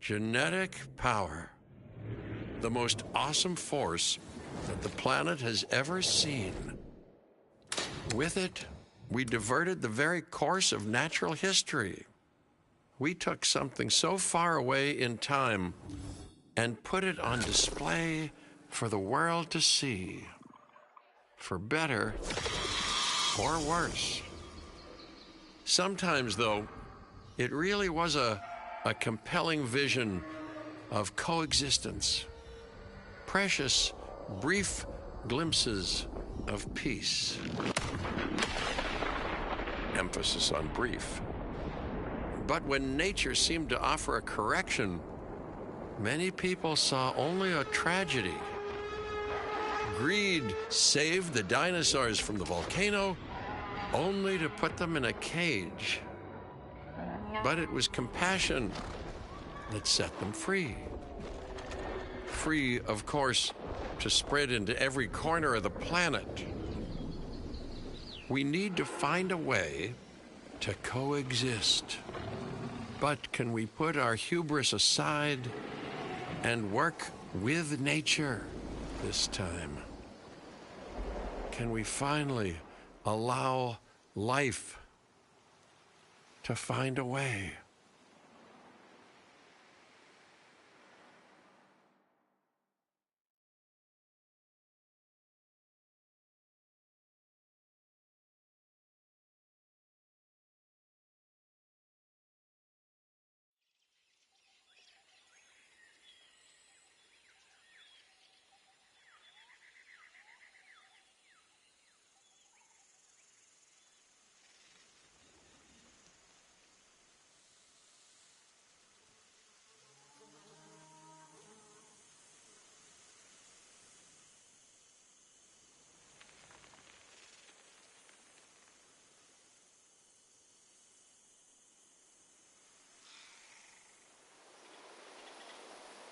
Genetic power. The most awesome force that the planet has ever seen. With it, we diverted the very course of natural history. We took something so far away in time and put it on display for the world to see. For better or worse. Sometimes, though, it really was a compelling vision of coexistence. Precious, brief glimpses of peace. Emphasis on brief. But when nature seemed to offer a correction, many people saw only a tragedy. Greed saved the dinosaurs from the volcano, only to put them in a cage. But it was compassion that set them free. Free, of course, to spread into every corner of the planet. We need to find a way to coexist. But can we put our hubris aside and work with nature this time? Can we finally allow life to find a way?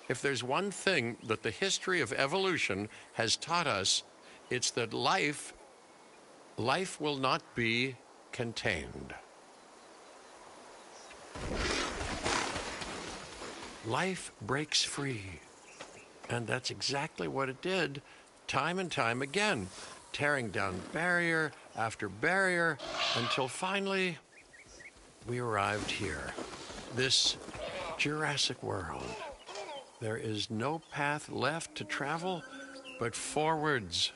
If there's one thing that the history of evolution has taught us, it's that life will not be contained. Life breaks free. And that's exactly what it did, time and time again, tearing down barrier after barrier, until finally we arrived here, this Jurassic World. There is no path left to travel but forwards.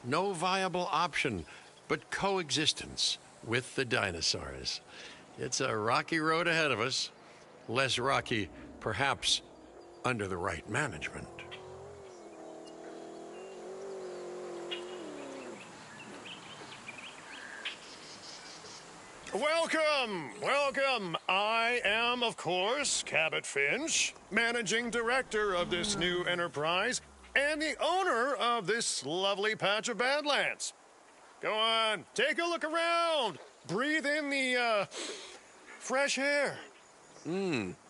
No viable option but coexistence with the dinosaurs. It's a rocky road ahead of us. Less rocky, perhaps, under the right management. Welcome, welcome. I am, of course, Cabot Finch, managing director of this new enterprise and the owner of this lovely patch of Badlands. Go on, take a look around. Breathe in the, fresh air.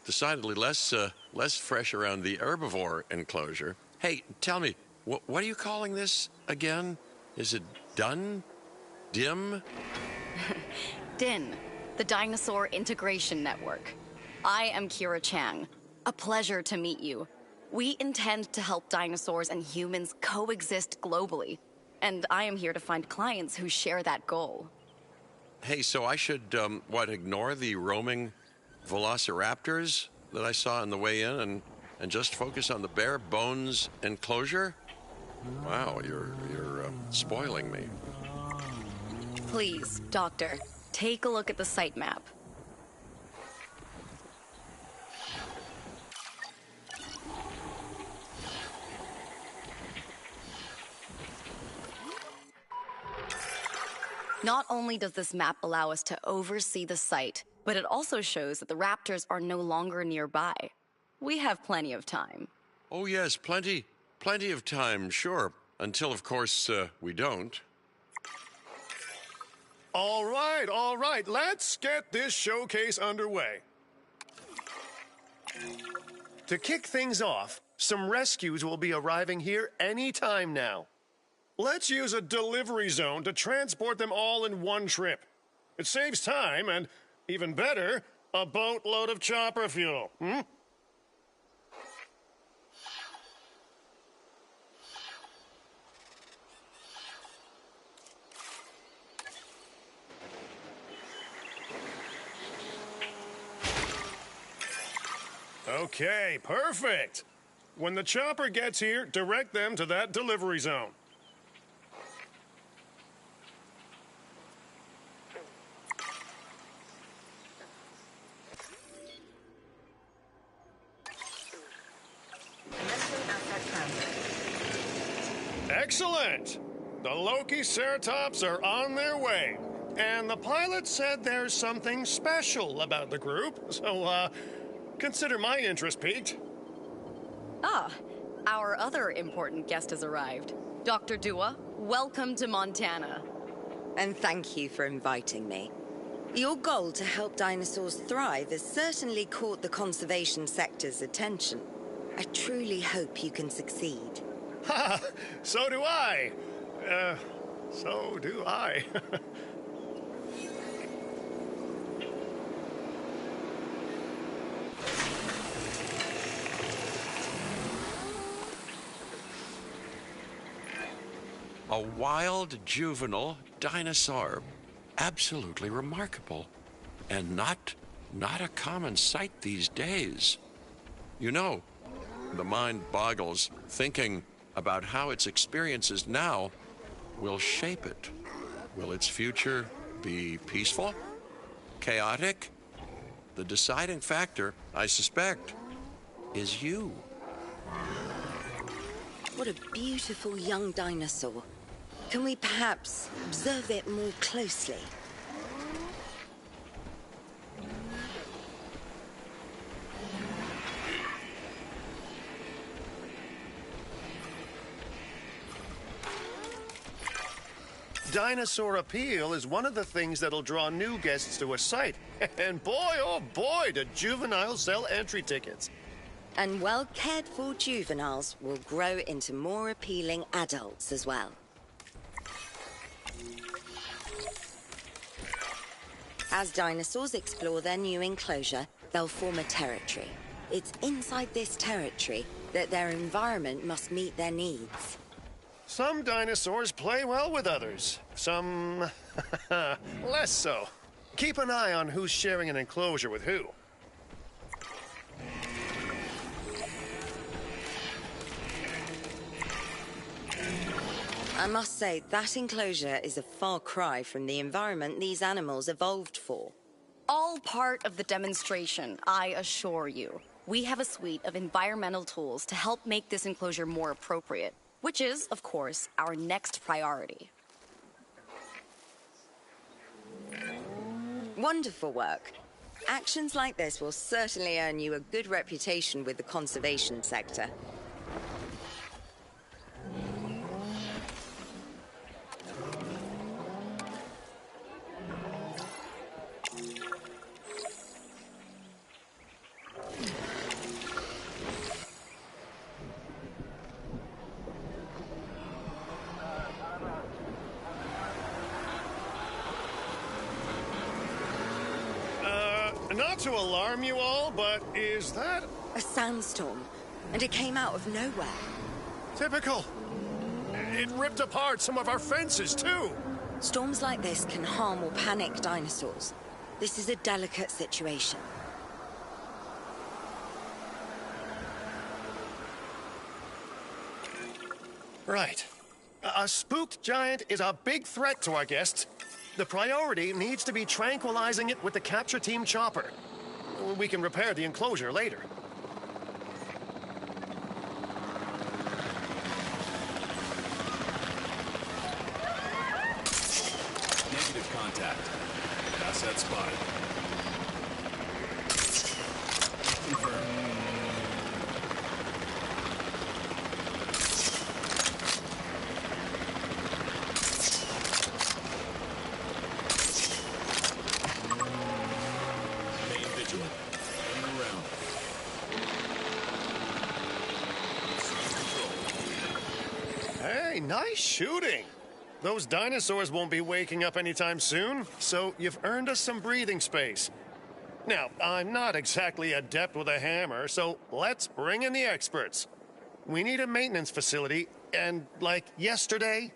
Decidedly less fresh around the herbivore enclosure. Hey, tell me, what are you calling this again? Is it done? Dim? DIN, the Dinosaur Integration Network. I am Kira Chang. A pleasure to meet you. We intend to help dinosaurs and humans coexist globally, and I am here to find clients who share that goal. Hey, so I should, ignore the roaming velociraptors that I saw on the way in and just focus on the bare bones enclosure? Wow, you're spoiling me. Please, Doctor, take a look at the site map. Not only does this map allow us to oversee the site, but it also shows that the raptors are no longer nearby. We have plenty of time. Oh yes, plenty of time, sure. Until, of course, we don't. All right, let's get this showcase underway. To kick things off, some rescues will be arriving here any time now. Let's use a delivery zone to transport them all in one trip. It saves time and, even better, a boatload of chopper fuel. Okay, perfect. When the chopper gets here, direct them to that delivery zone. Excellent! The Loki Ceratops are on their way. And the pilot said there's something special about the group, so, consider my interest piqued. Ah, our other important guest has arrived. Dr. Dua, welcome to Montana. And thank you for inviting me. Your goal to help dinosaurs thrive has certainly caught the conservation sector's attention. I truly hope you can succeed. Ha! So do I. So do I. A wild juvenile dinosaur. Absolutely remarkable. And not a common sight these days. You know, the mind boggles thinking about how its experiences now will shape it. Will its future be peaceful? Chaotic? The deciding factor, I suspect, is you. What a beautiful young dinosaur. Can we perhaps observe it more closely? Dinosaur appeal is one of the things that'll draw new guests to a site. And boy, oh boy, do juveniles sell entry tickets. And well-cared-for juveniles will grow into more appealing adults as well. As dinosaurs explore their new enclosure, they'll form a territory. It's inside this territory that their environment must meet their needs. Some dinosaurs play well with others. Some less so. Keep an eye on who's sharing an enclosure with who. I must say, that enclosure is a far cry from the environment these animals evolved for. All part of the demonstration, I assure you. We have a suite of environmental tools to help make this enclosure more appropriate, which is, of course, our next priority. Wonderful work. Actions like this will certainly earn you a good reputation with the conservation sector. Not to alarm you all, but is that A sandstorm, and it came out of nowhere. typical? It ripped apart some of our fences, too. Storms like this can harm or panic dinosaurs. This is a delicate situation. Right. A spooked giant is a big threat to our guests. The priority needs to be tranquilizing it with the capture team chopper. We can repair the enclosure later. Negative contact. Asset spotted. Confirmed. Main vigilant. Turn around. Control. Hey, nice shooting. Those dinosaurs won't be waking up anytime soon, so you've earned us some breathing space. Now, I'm not exactly adept with a hammer, so let's bring in the experts. We need a maintenance facility, and like yesterday.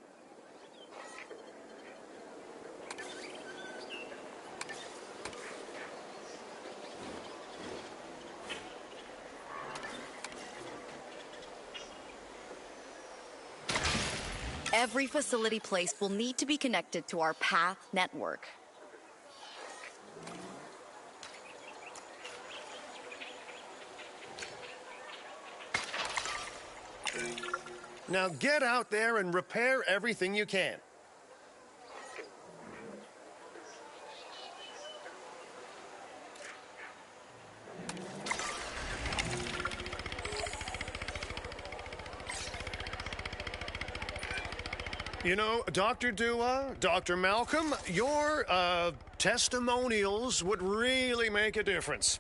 Every facility placed will need to be connected to our PATH network. Now get out there and repair everything you can. You know, Dr. Dua, Dr. Malcolm, your testimonials would really make a difference.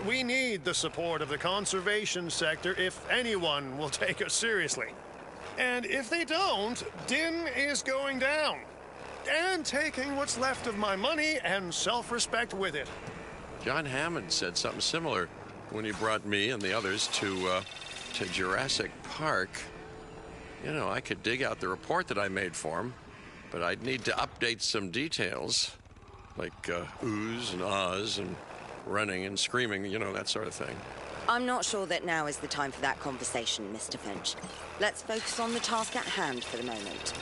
We need the support of the conservation sector if anyone will take us seriously. And if they don't, Din is going down. And taking what's left of my money and self-respect with it. John Hammond said something similar when he brought me and the others to Jurassic Park. You know, I could dig out the report that I made for him, but I'd need to update some details, like oohs and ahs and running and screaming, you know, that sort of thing. I'm not sure that now is the time for that conversation, Mr. Finch. Let's focus on the task at hand for the moment.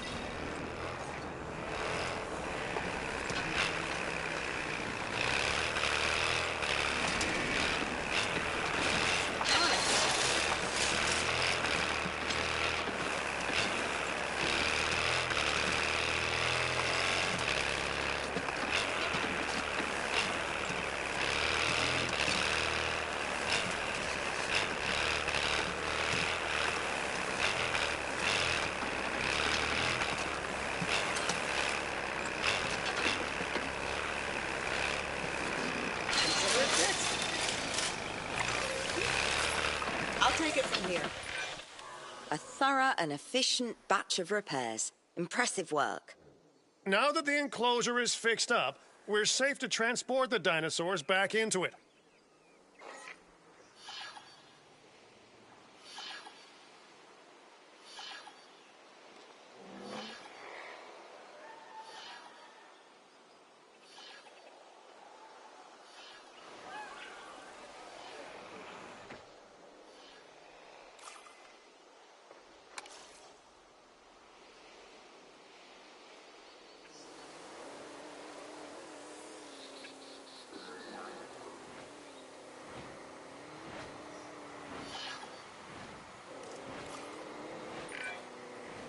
I'll take it from here. A thorough and efficient batch of repairs. Impressive work. Now that the enclosure is fixed up, we're safe to transport the dinosaurs back into it.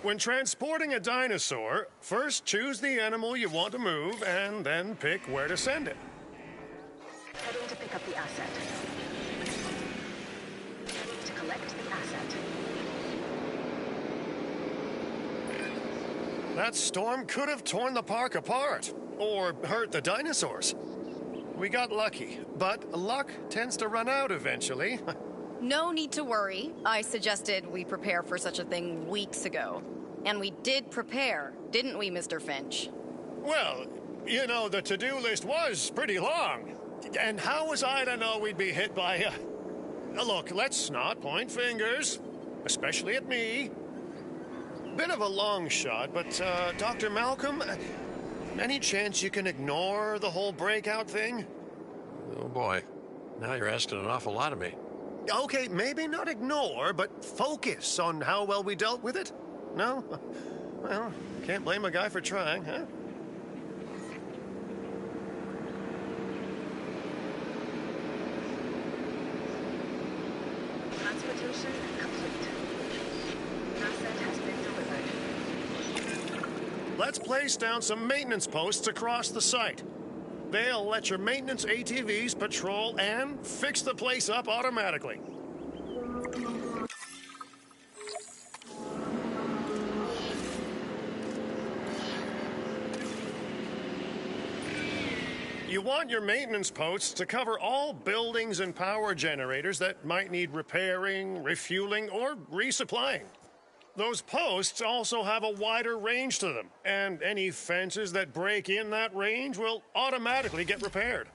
When transporting a dinosaur, first choose the animal you want to move and then pick where to send it. Heading to pick up the asset. Heading to collect the asset. That storm could have torn the park apart or hurt the dinosaurs. We got lucky, but luck tends to run out eventually. No need to worry. I suggested we prepare for such a thing weeks ago. And we did prepare, didn't we, Mr. Finch? Well, you know, the to-do list was pretty long. And how was I to know we'd be hit by a... Look, let's not point fingers, especially at me. Bit of a long shot, but, Dr. Malcolm, any chance you can ignore the whole breakout thing? Oh boy, now you're asking an awful lot of me. Okay, maybe not ignore, but focus on how well we dealt with it? No? Well, can't blame a guy for trying, huh? Transportation complete. Asset has been delivered. Let's place down some maintenance posts across the site. They'll let your maintenance ATVs patrol and fix the place up automatically. You want your maintenance posts to cover all buildings and power generators that might need repairing, refueling, or resupplying. Those posts also have a wider range to them, and any fences that break in that range will automatically get repaired.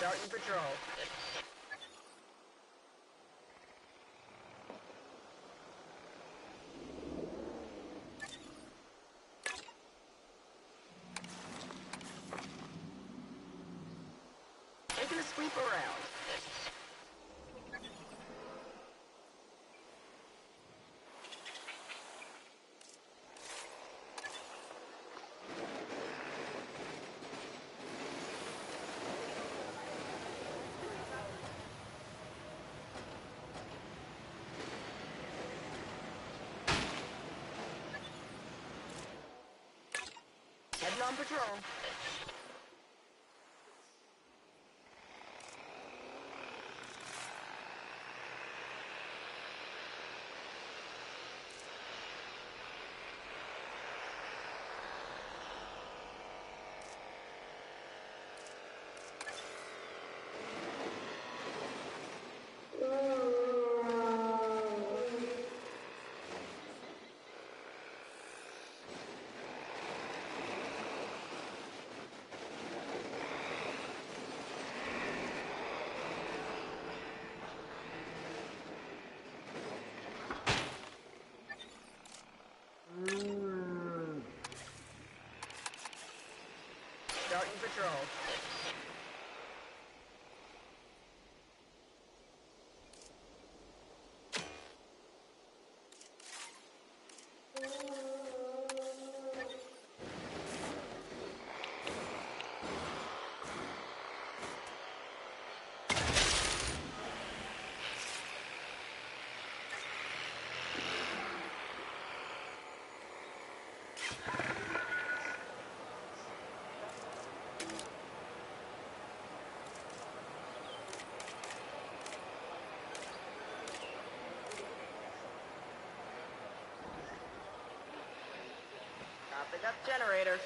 Starting patrol. Taking a sweep around. Heading on patrol. Starting patrol. Topping up generators.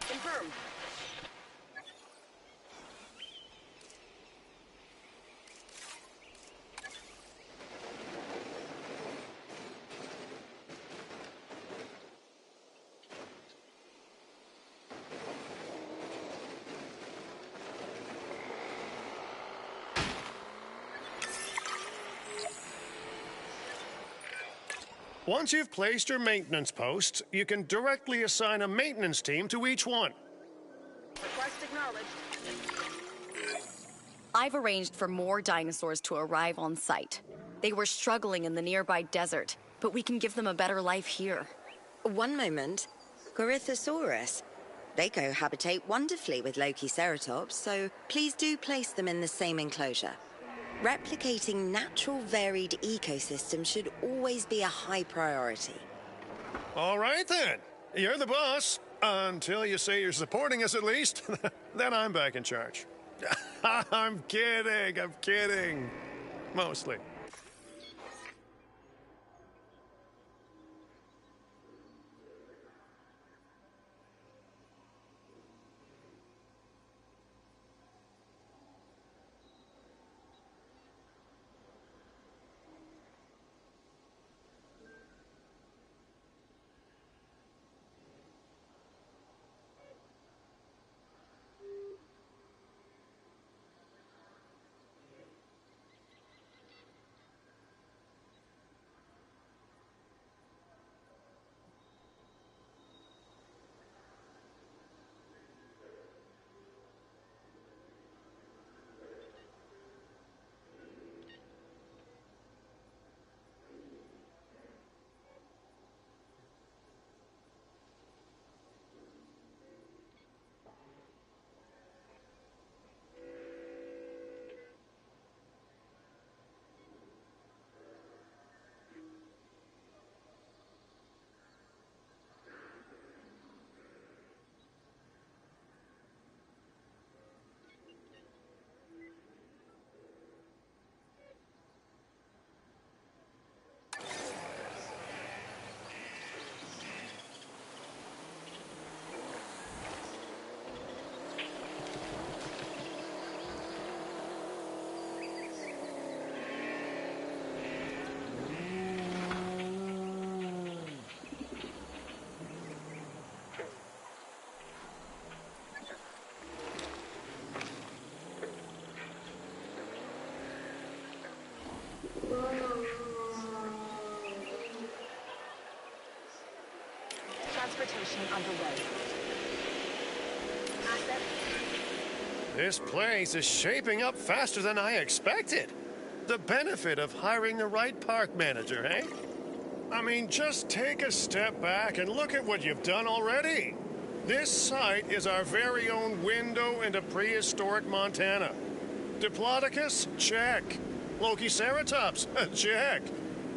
Confirmed. Once you've placed your maintenance posts, you can directly assign a maintenance team to each one. Request acknowledged. I've arranged for more dinosaurs to arrive on site. They were struggling in the nearby desert, but we can give them a better life here. One moment. Corythosaurus. They cohabitate wonderfully with Lokiceratops, so please do place them in the same enclosure. Replicating natural varied ecosystems should always be a high priority. All right, then. You're the boss. Until you say you're supporting us, at least. Then I'm back in charge. I'm kidding. Mostly. underway. Asset. This place is shaping up faster than I expected. The benefit of hiring the right park manager, eh? I mean, just take a step back and look at what you've done already. This site is our very own window into prehistoric Montana. Diplodocus? Check. Lokiceratops? Check.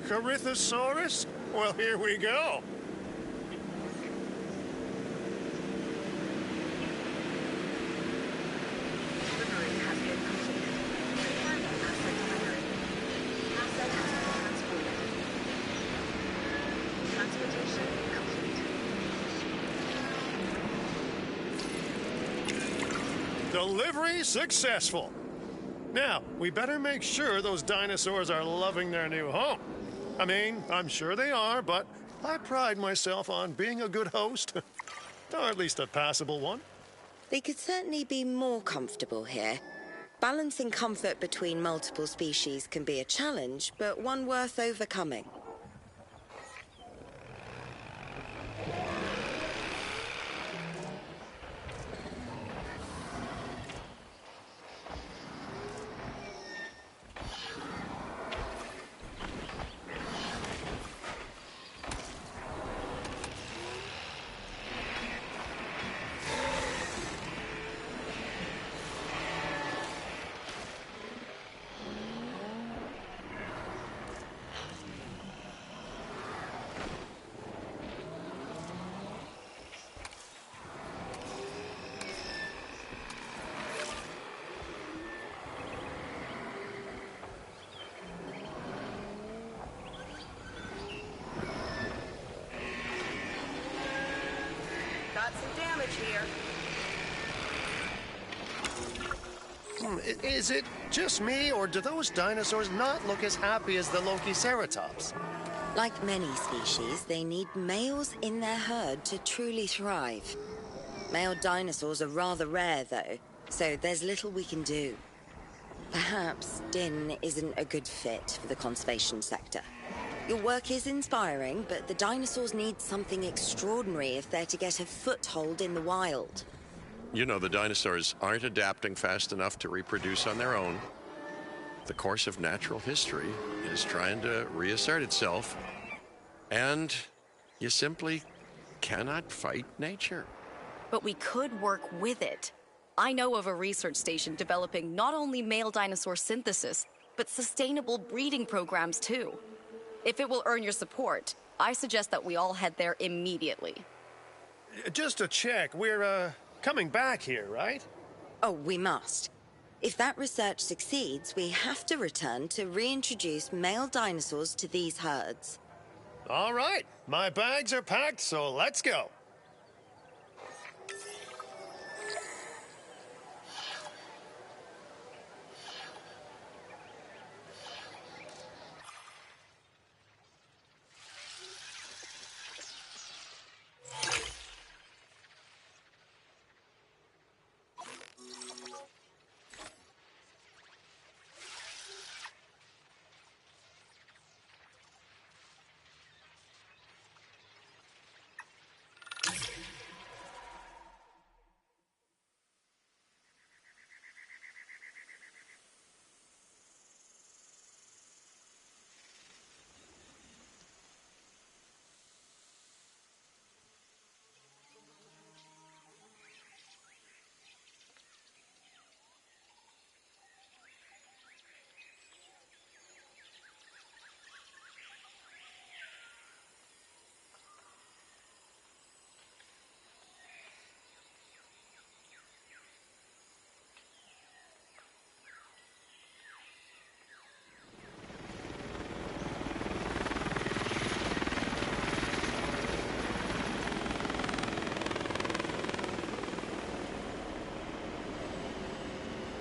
Corythosaurus? Well, here we go. Delivery has been completed. Returning asset delivery. Asset has been transported. Transportation complete. Delivery successful. Now, we better make sure those dinosaurs are loving their new home. I mean, I'm sure they are, but I pride myself on being a good host. Or at least a passable one. They could certainly be more comfortable here. Balancing comfort between multiple species can be a challenge, but one worth overcoming. Got some damage here. Is it just me, or do those dinosaurs not look as happy as the Lokiceratops? Like many species, they need males in their herd to truly thrive. Male dinosaurs are rather rare, though, so there's little we can do. Perhaps Din isn't a good fit for the conservation sector. Your work is inspiring, but the dinosaurs need something extraordinary if they're to get a foothold in the wild. You know, the dinosaurs aren't adapting fast enough to reproduce on their own. The course of natural history is trying to reassert itself, and you simply cannot fight nature. But we could work with it. I know of a research station developing not only male dinosaur synthesis, but sustainable breeding programs too. If it will earn your support, I suggest that we all head there immediately. Just to check, we're, coming back here, right? Oh, we must. If that research succeeds, we have to return to reintroduce male dinosaurs to these herds. All right, my bags are packed, so let's go.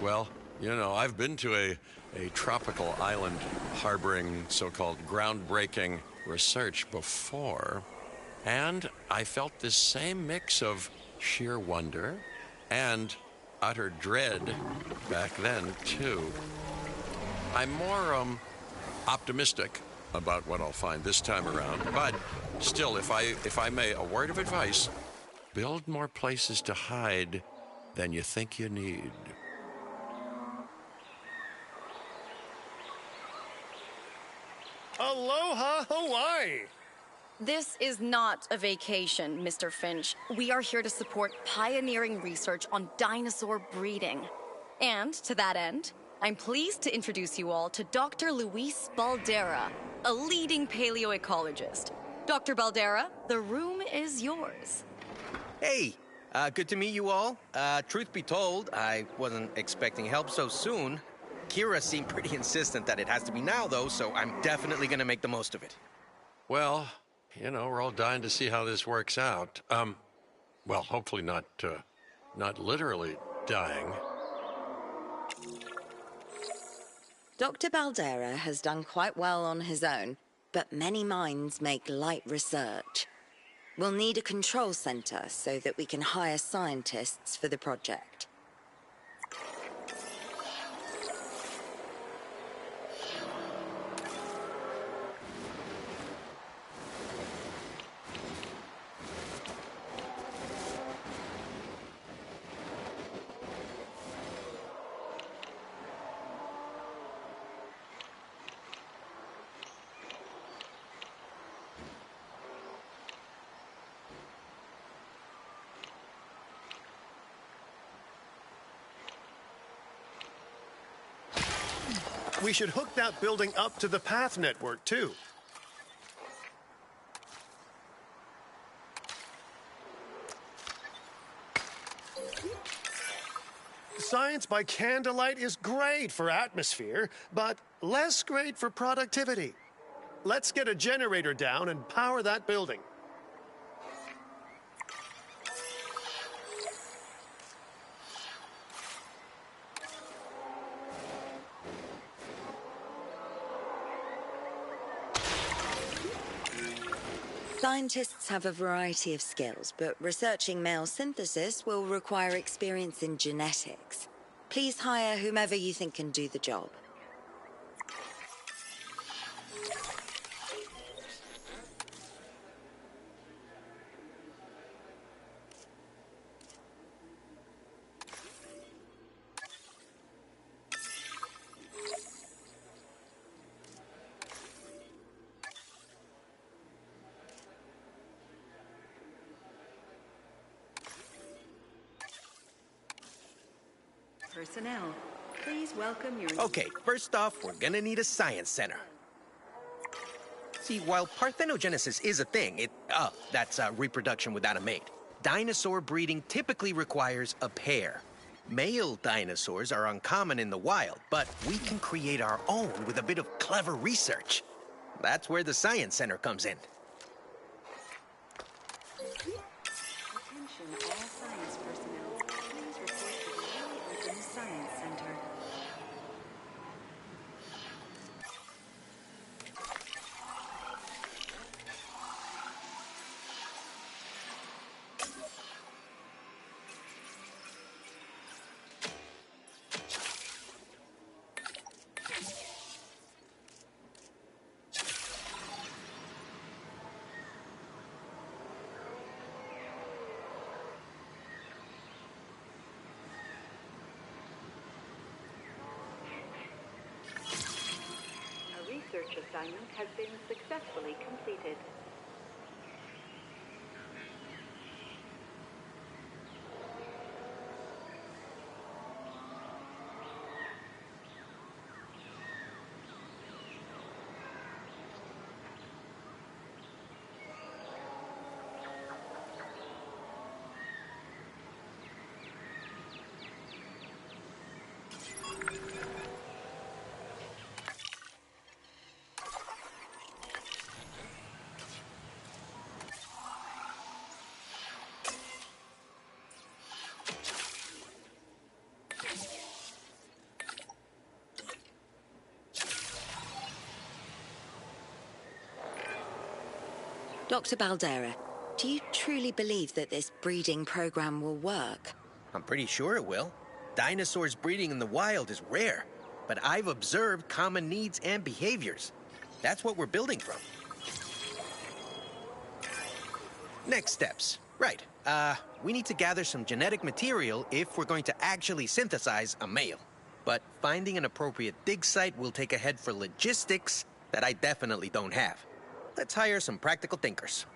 Well, you know, I've been to a tropical island harboring so-called groundbreaking research before, and I felt this same mix of sheer wonder and utter dread back then, too. I'm more optimistic about what I'll find this time around, but still, if I may, a word of advice: build more places to hide than you think you need. Aloha, Hawaii! This is not a vacation, Mr. Finch. We are here to support pioneering research on dinosaur breeding. And to that end, I'm pleased to introduce you all to Dr. Luis Baldera, a leading paleoecologist. Dr. Baldera, the room is yours. Hey, good to meet you all. Truth be told, I wasn't expecting help so soon. Kira seemed pretty insistent that it has to be now, though, so I'm definitely gonna make the most of it. Well, you know, we're all dying to see how this works out. Well, hopefully not literally dying. Dr. Baldera has done quite well on his own, but many minds make light research. We'll need a control center so that we can hire scientists for the project. We should hook that building up to the path network, too. Science by candlelight is great for atmosphere, but less great for productivity. Let's get a generator down and power that building. Scientists have a variety of skills, but researching male synthesis will require experience in genetics. Please hire whomever you think can do the job. Personnel, please welcome your... Okay, first off, we're gonna need a science center. See, while parthenogenesis is a thing, that's reproduction without a mate. Dinosaur breeding typically requires a pair. Male dinosaurs are uncommon in the wild, but we can create our own with a bit of clever research. That's where the science center comes in. Attention all science personnel. Please report to the newly opened Science Center. A research assignment has been successfully completed. Dr. Baldera, do you truly believe that this breeding program will work? I'm pretty sure it will. Dinosaurs breeding in the wild is rare, but I've observed common needs and behaviors. That's what we're building from. Next steps. Right. We need to gather some genetic material if we're going to actually synthesize a male. But finding an appropriate dig site will take a head for logistics that I definitely don't have. Let's hire some practical thinkers.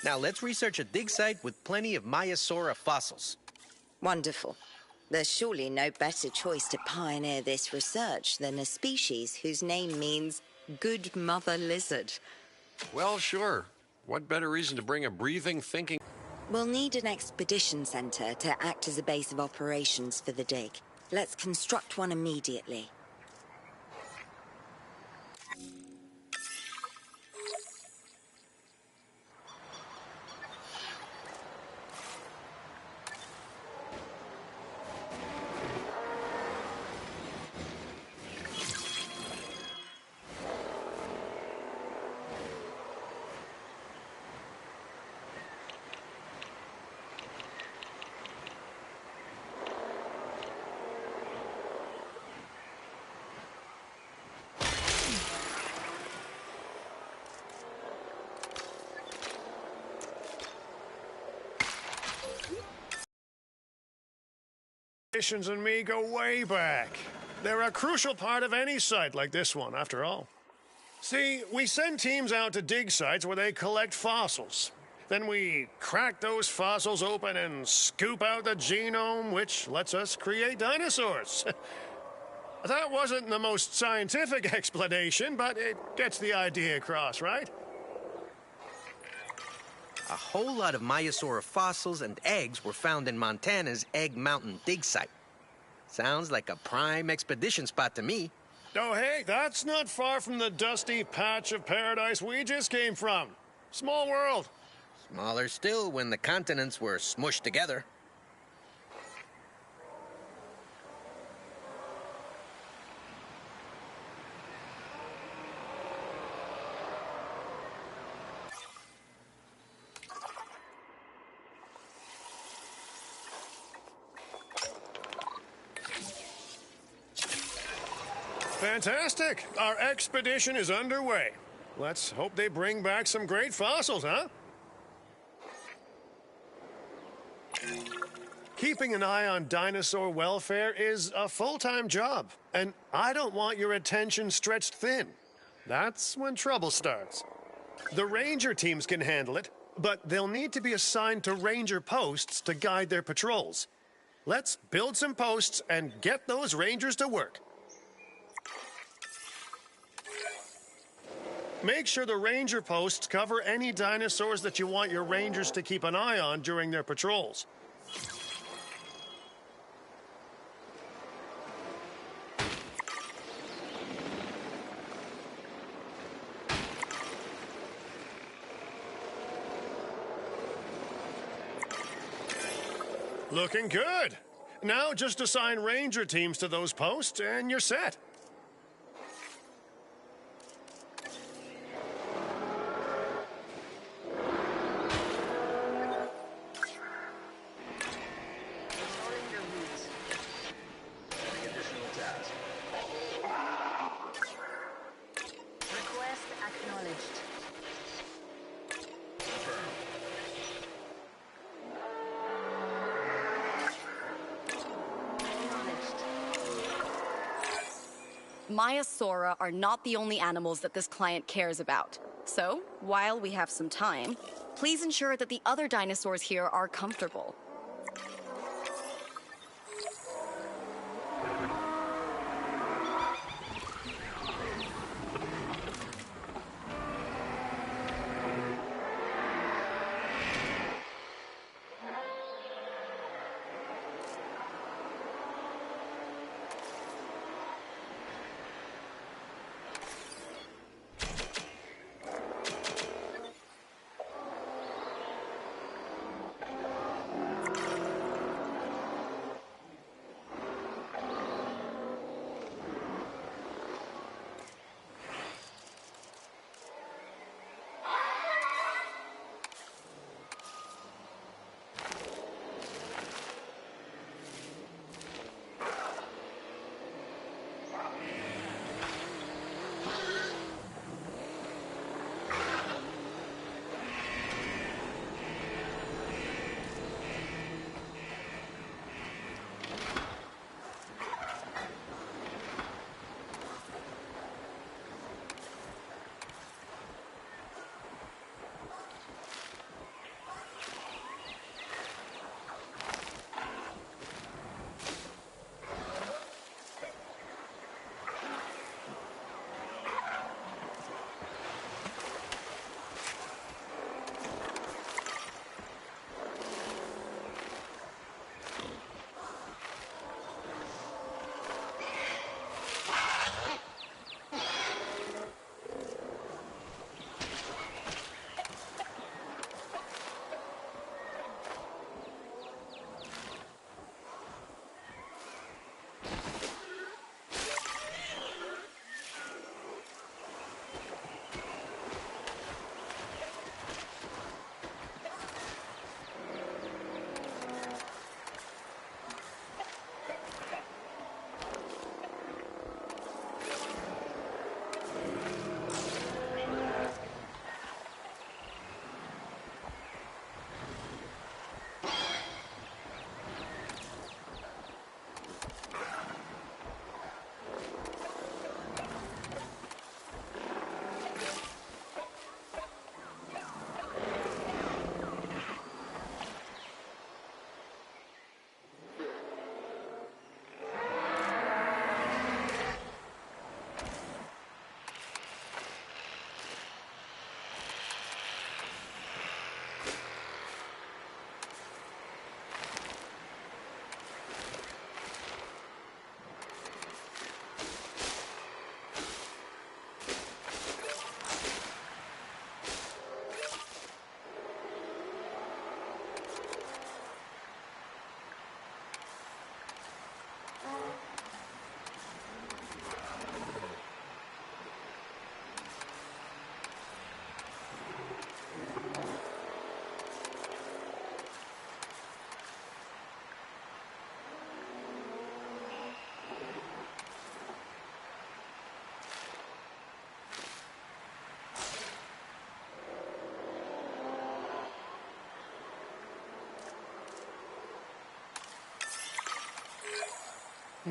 Now let's research a dig site with plenty of Maiasaura fossils. Wonderful. There's surely no better choice to pioneer this research than a species whose name means good mother lizard. Well, sure. What better reason to bring a breathing, thinking... We'll need an expedition center to act as a base of operations for the dig. Let's construct one immediately. Missions and me go way back. They're a crucial part of any site like this one, after all. See, we send teams out to dig sites where they collect fossils. Then we crack those fossils open and scoop out the genome, which lets us create dinosaurs. That wasn't the most scientific explanation, but it gets the idea across, right? A whole lot of Maiasaura fossils and eggs were found in Montana's Egg Mountain dig site. Sounds like a prime expedition spot to me. Oh, hey, that's not far from the dusty patch of paradise we just came from. Small world. Smaller still when the continents were smushed together. Fantastic. Our expedition is underway. Let's hope they bring back some great fossils, huh? Keeping an eye on dinosaur welfare is a full-time job, and I don't want your attention stretched thin. That's when trouble starts. The ranger teams can handle it, but they'll need to be assigned to ranger posts to guide their patrols. Let's build some posts and get those rangers to work. Make sure the ranger posts cover any dinosaurs that you want your rangers to keep an eye on during their patrols. Looking good. Now just assign ranger teams to those posts and you're set. Restoring their routes. Adding additional task. Request acknowledged. Confirmed. Acknowledged. Maiasaura are not the only animals that this client cares about. So, while we have some time, please ensure that the other dinosaurs here are comfortable.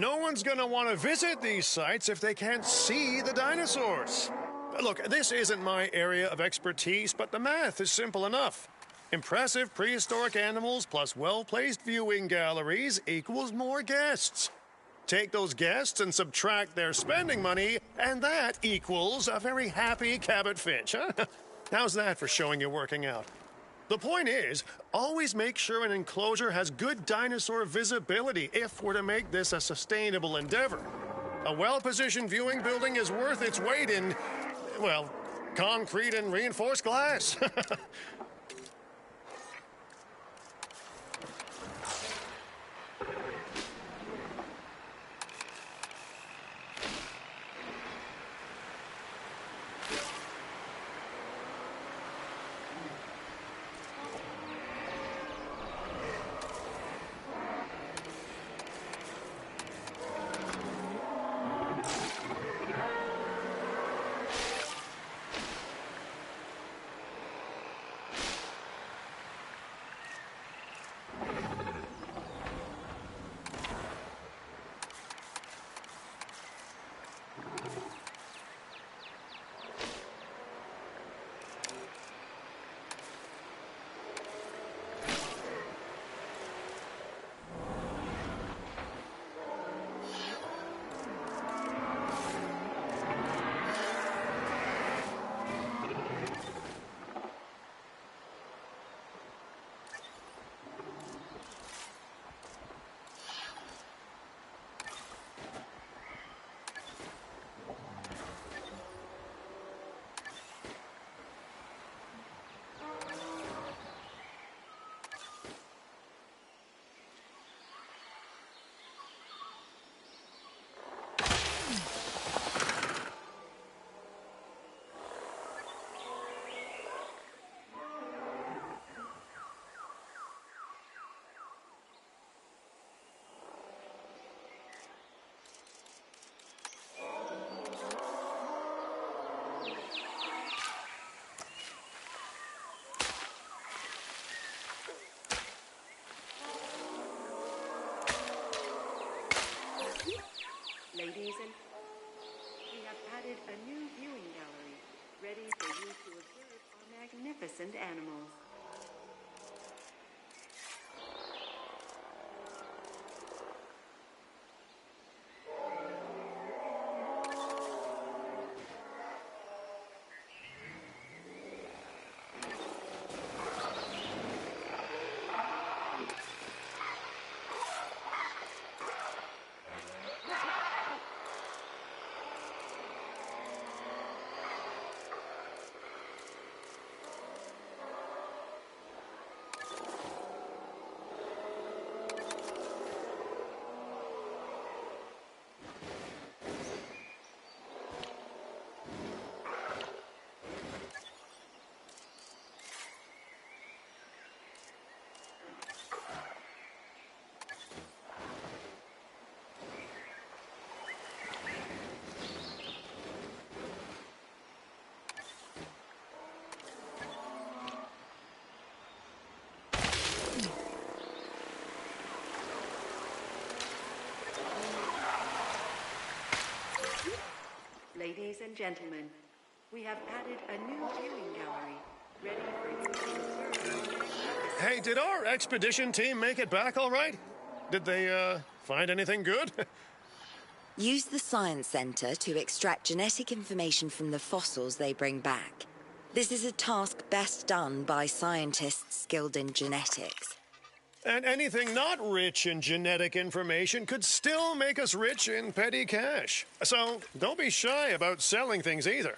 no one's gonna want to visit these sites if they can't see the dinosaurs. Look, this isn't my area of expertise, but the math is simple enough. Impressive prehistoric animals plus well-placed viewing galleries equals more guests. Take those guests and subtract their spending money, and that equals a very happy Cabot Finch, huh? How's that for showing you working out? The point is, always make sure an enclosure has good dinosaur visibility if we're to make this a sustainable endeavor. A well-positioned viewing building is worth its weight in, well, concrete and reinforced glass. Ladies and we have added a new viewing gallery, ready for you to observe our magnificent animals. Ladies and gentlemen, we have added a new viewing gallery, ready for you to observe our magnificent... Hey, did our expedition team make it back all right? Did they, find anything good? Use the Science Center to extract genetic information from the fossils they bring back. This is a task best done by scientists skilled in genetics. And anything not rich in genetic information could still make us rich in petty cash. So don't be shy about selling things either.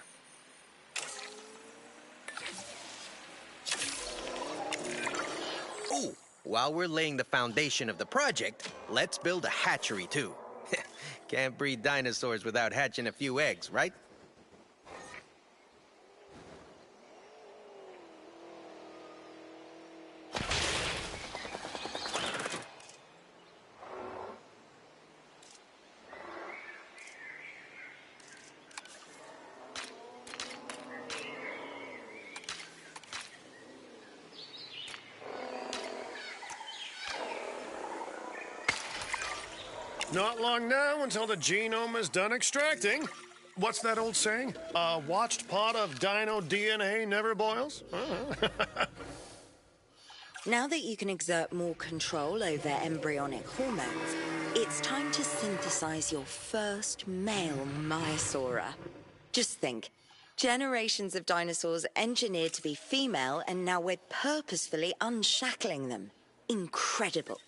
Ooh, while we're laying the foundation of the project, let's build a hatchery too. Can't breed dinosaurs without hatching a few eggs, right? Not long now until the genome is done extracting. What's that old saying? A watched pot of dino DNA never boils? Now that you can exert more control over embryonic hormones, it's time to synthesize your first male Maiasaura. Just think, generations of dinosaurs engineered to be female, and now we're purposefully unshackling them. Incredible.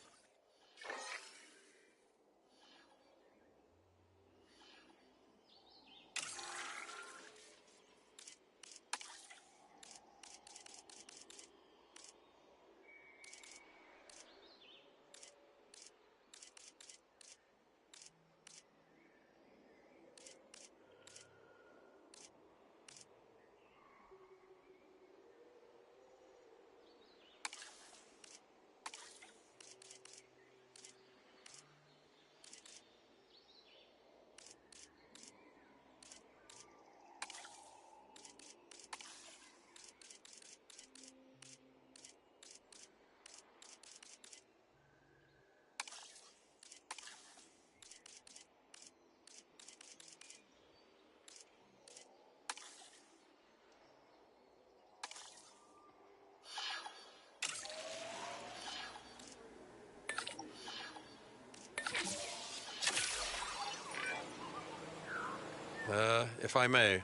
If I may,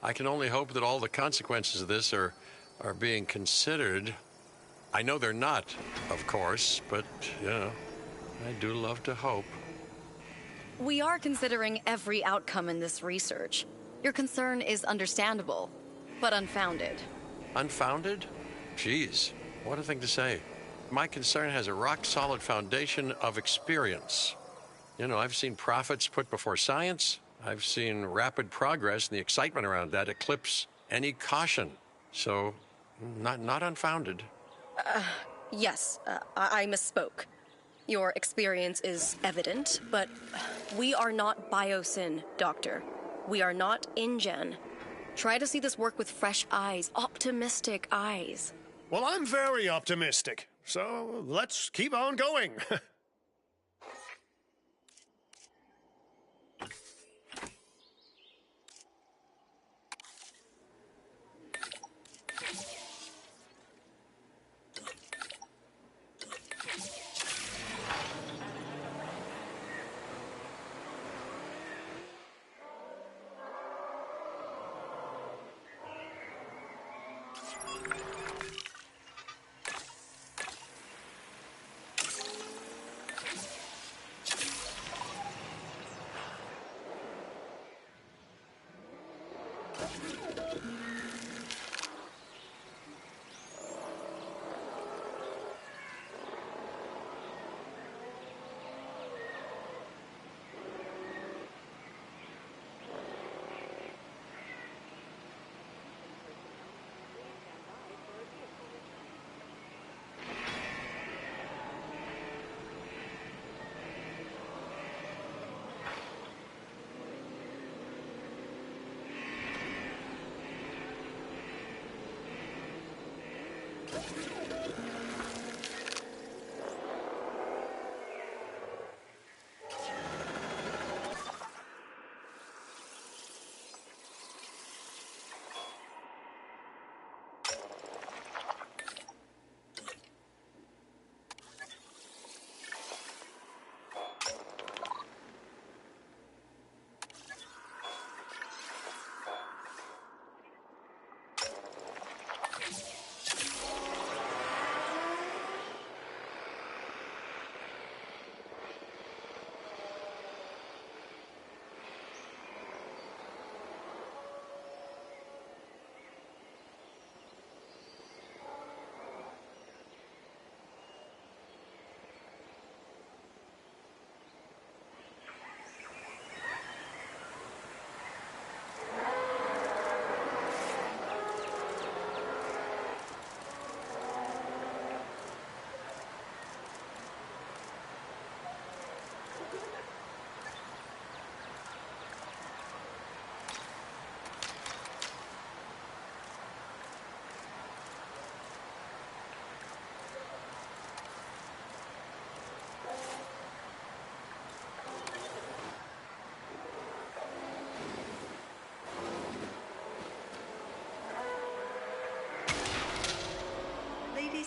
I can only hope that all the consequences of this are being considered. I know they're not, of course, but, you know, I do love to hope. We are considering every outcome in this research. Your concern is understandable, but unfounded. Unfounded? Geez, what a thing to say. My concern has a rock-solid foundation of experience. You know, I've seen profits put before science. I've seen rapid progress, and the excitement around that eclipse any caution. So, not unfounded. Yes, I misspoke. Your experience is evident, but we are not Biosyn, Doctor. We are not InGen. Try to see this work with fresh eyes, optimistic eyes. Well, I'm very optimistic, so let's keep on going.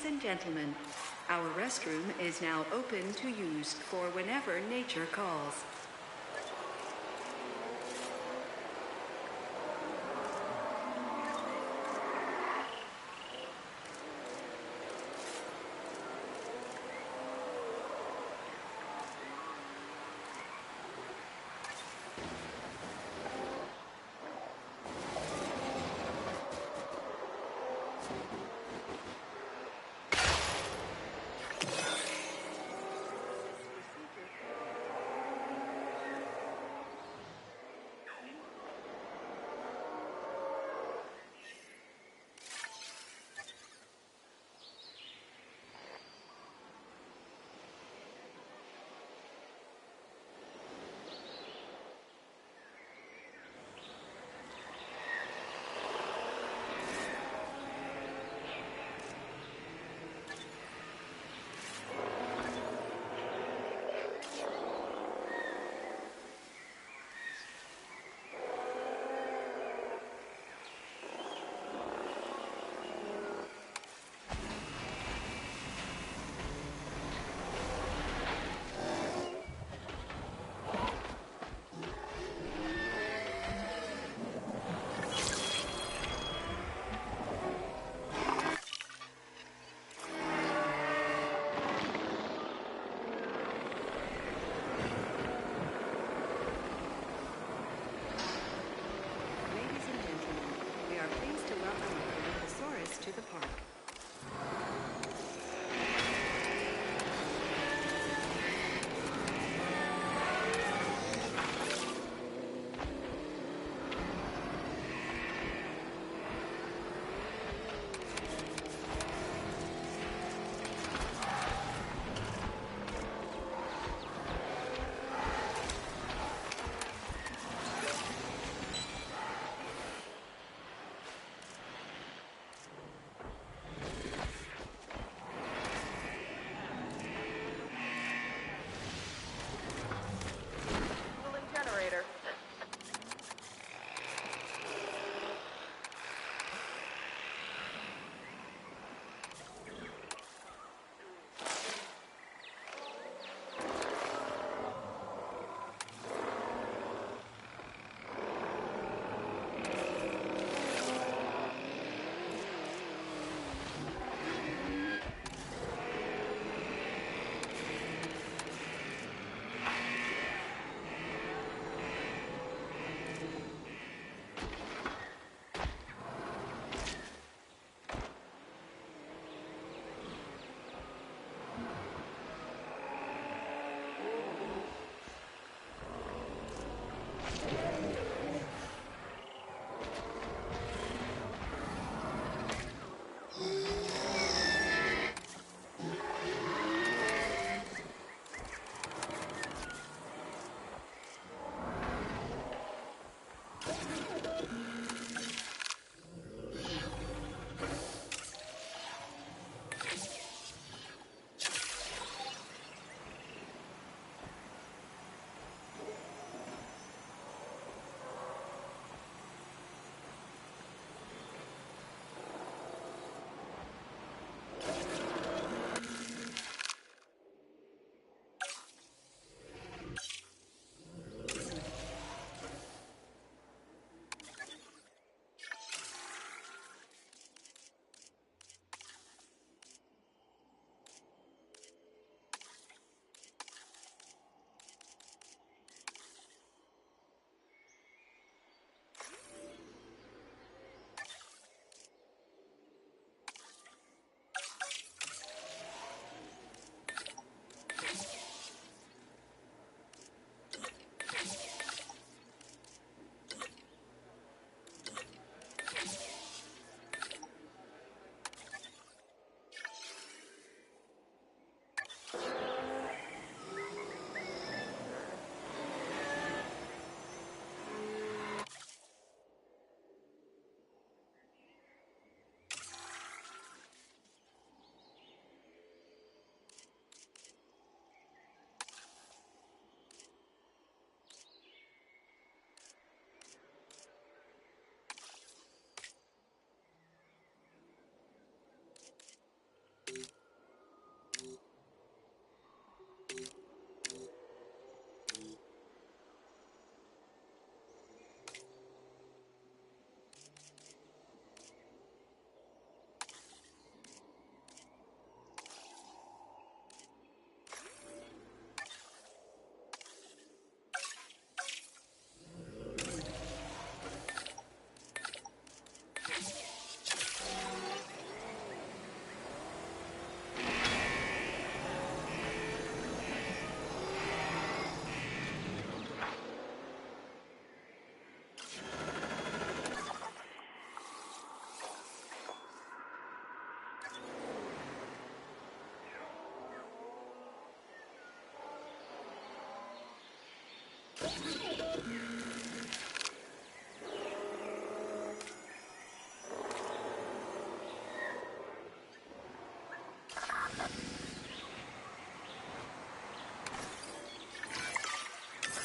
Ladies and gentlemen, our restroom is now open to use for whenever nature calls.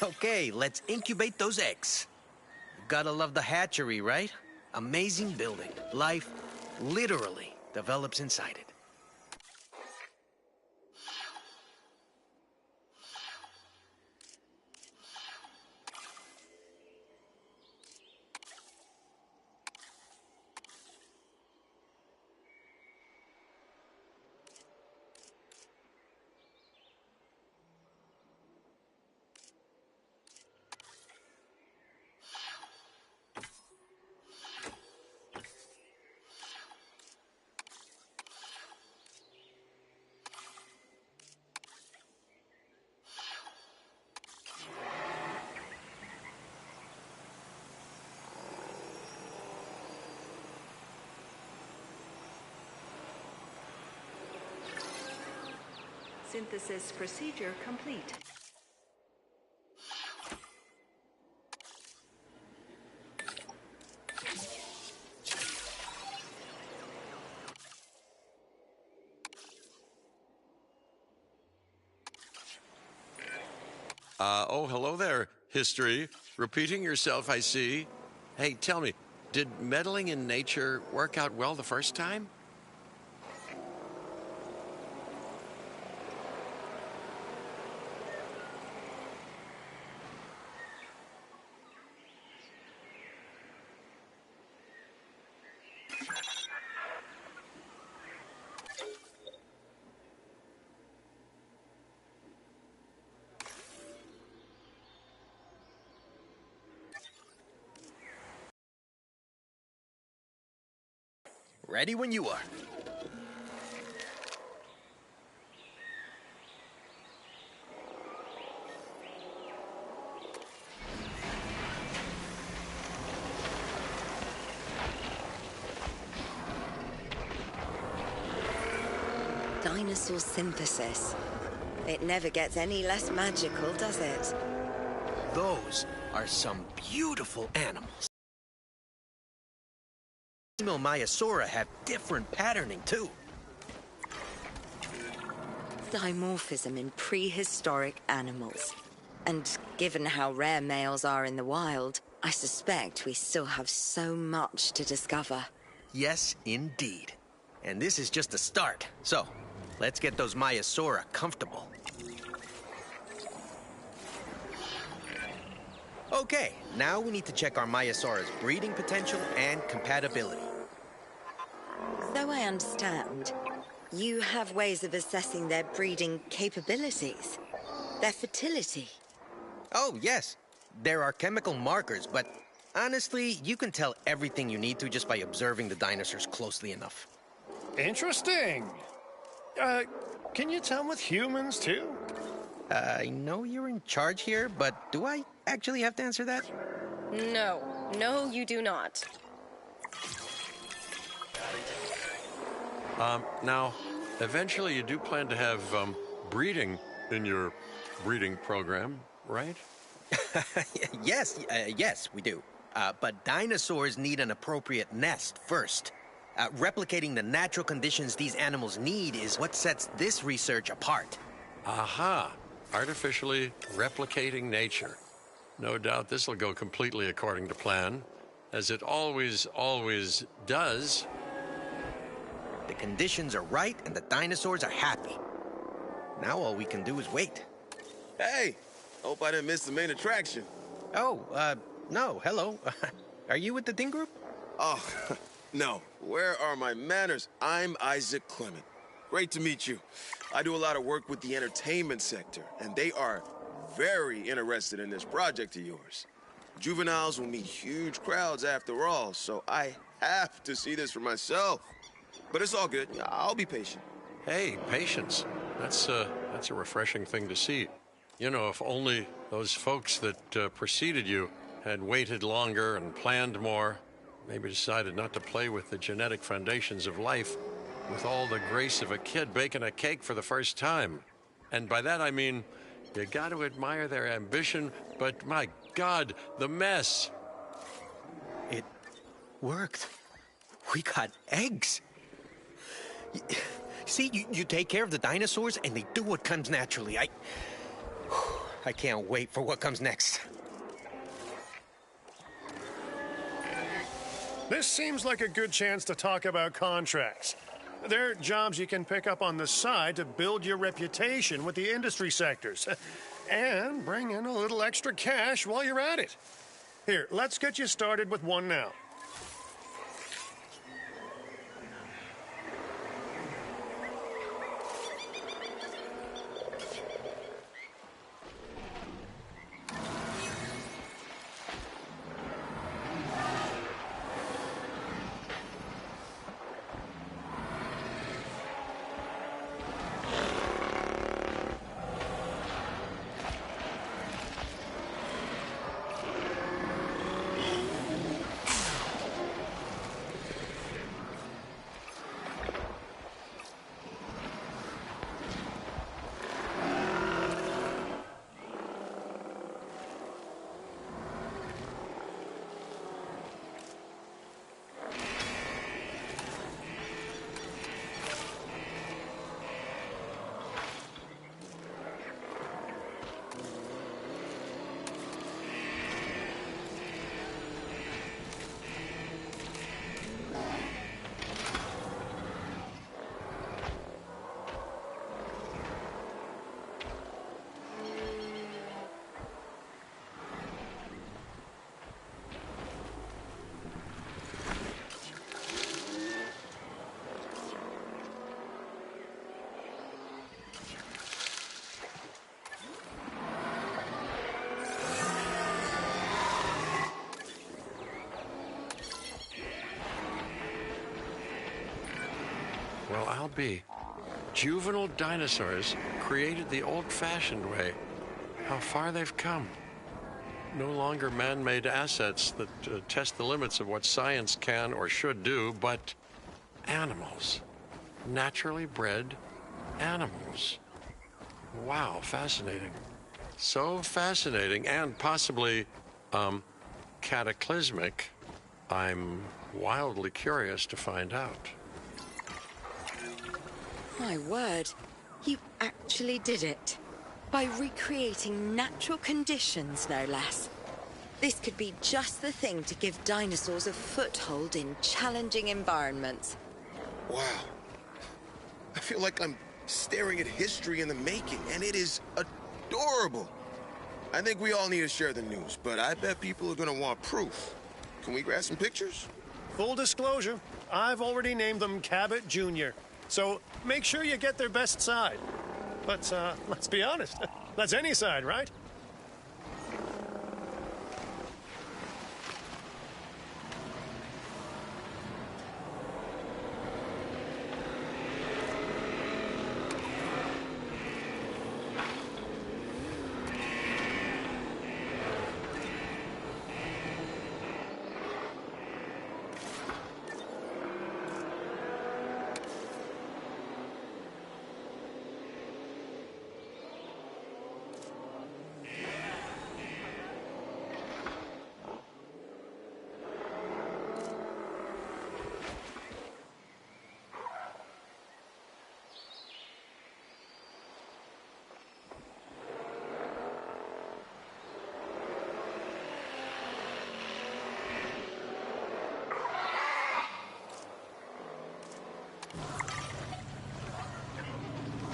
Okay, let's incubate those eggs. Gotta love the hatchery, right? Amazing building. Life literally develops inside it. Synthesis procedure complete. Oh, hello there, history. Repeating yourself, I see. Hey, tell me, did meddling in nature work out well the first time? Ready when you are. Dinosaur synthesis. It never gets any less magical, does it? Those are some beautiful animals. Maiasaura have different patterning, too. Dimorphism in prehistoric animals. And given how rare males are in the wild, I suspect we still have so much to discover. Yes, indeed. And this is just the start. So, let's get those Maiasaura comfortable. Okay, now we need to check our Maiasaura's breeding potential and compatibility. So I understand, you have ways of assessing their breeding capabilities, their fertility. Oh, yes. There are chemical markers, but honestly, you can tell everything you need to just by observing the dinosaurs closely enough. Interesting. Can you tell with humans, too? I know you're in charge here, but do I actually have to answer that? No. No, you do not. Now, eventually you do plan to have breeding in your breeding program, right? Yes, we do. But dinosaurs need an appropriate nest first. Replicating the natural conditions these animals need is what sets this research apart. Aha! Artificially replicating nature. No doubt this will go completely according to plan, as it always does. The conditions are right and the dinosaurs are happy. Now all we can do is wait. Hey, hope I didn't miss the main attraction. Oh, no, hello. Are you with the Ding Group? Oh, no. Where are my manners? I'm Isaac Clement. Great to meet you. I do a lot of work with the entertainment sector, and they are very interested in this project of yours. Juveniles will meet huge crowds after all, so I have to see this for myself. But it's all good. I'll be patient. Hey, patience. That's a refreshing thing to see. You know, if only those folks that preceded you had waited longer and planned more, maybe decided not to play with the genetic foundations of life with all the grace of a kid baking a cake for the first time. And by that I mean, You got to admire their ambition, but my God, the mess. It worked. We got eggs. See, you take care of the dinosaurs and they do what comes naturally. I can't wait for what comes next. This seems like a good chance to talk about contracts. They're jobs you can pick up on the side to build your reputation with the industry sectors. And bring in a little extra cash while you're at it. Here, let's get you started with one now. Well, I'll be. Juvenile dinosaurs created the old-fashioned way. How far they've come. No longer man-made assets that test the limits of what science can or should do, but animals. Naturally bred animals. Wow, fascinating. So fascinating and possibly, cataclysmic. I'm wildly curious to find out. My word, you actually did it. By recreating natural conditions, no less. This could be just the thing to give dinosaurs a foothold in challenging environments. Wow. I feel like I'm staring at history in the making, and it is adorable. I think we all need to share the news, but I bet people are going to want proof. Can we grab some pictures? Full disclosure, I've already named them Cabot Jr., so make sure you get their best side. But let's be honest, that's any side, right?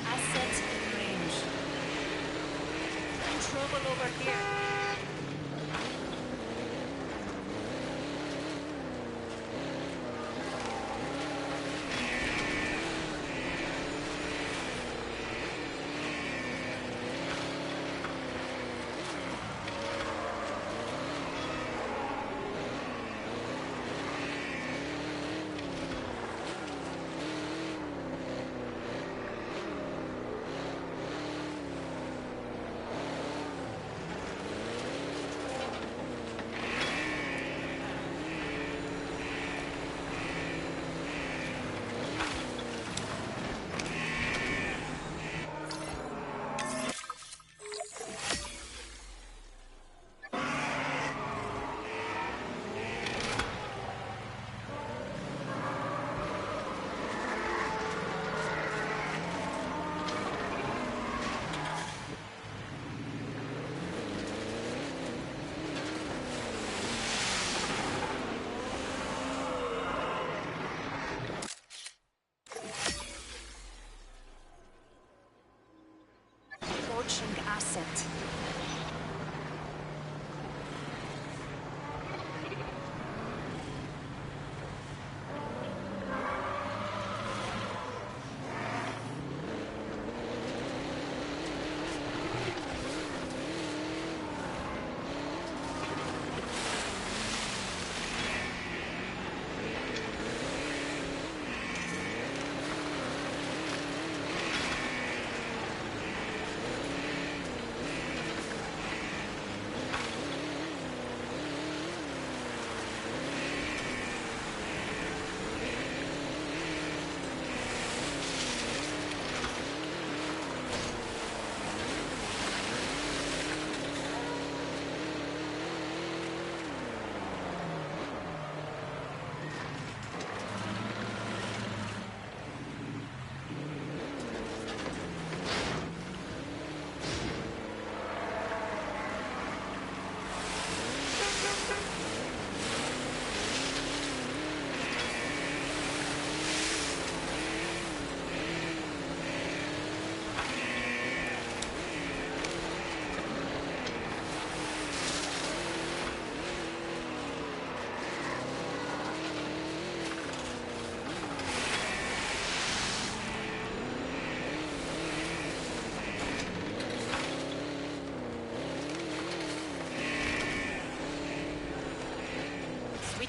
Assets in range. Trouble over here.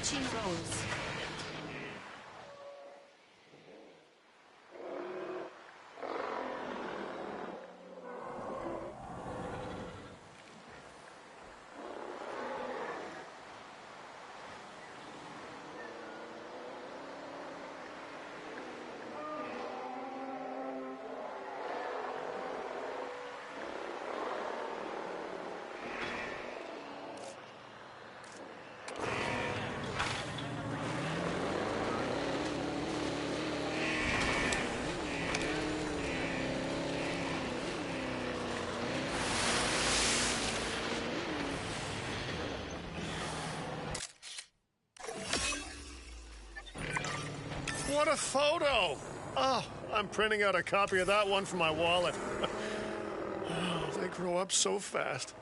Switching roles. What a photo! Oh, I'm printing out a copy of that one for my wallet. Oh, they grow up so fast.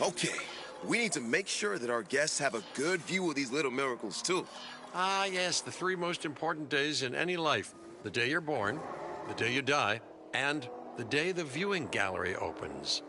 Okay, we need to make sure that our guests have a good view of these little miracles, too. Ah, yes, the three most important days in any life: the day you're born, the day you die, and the day the viewing gallery opens.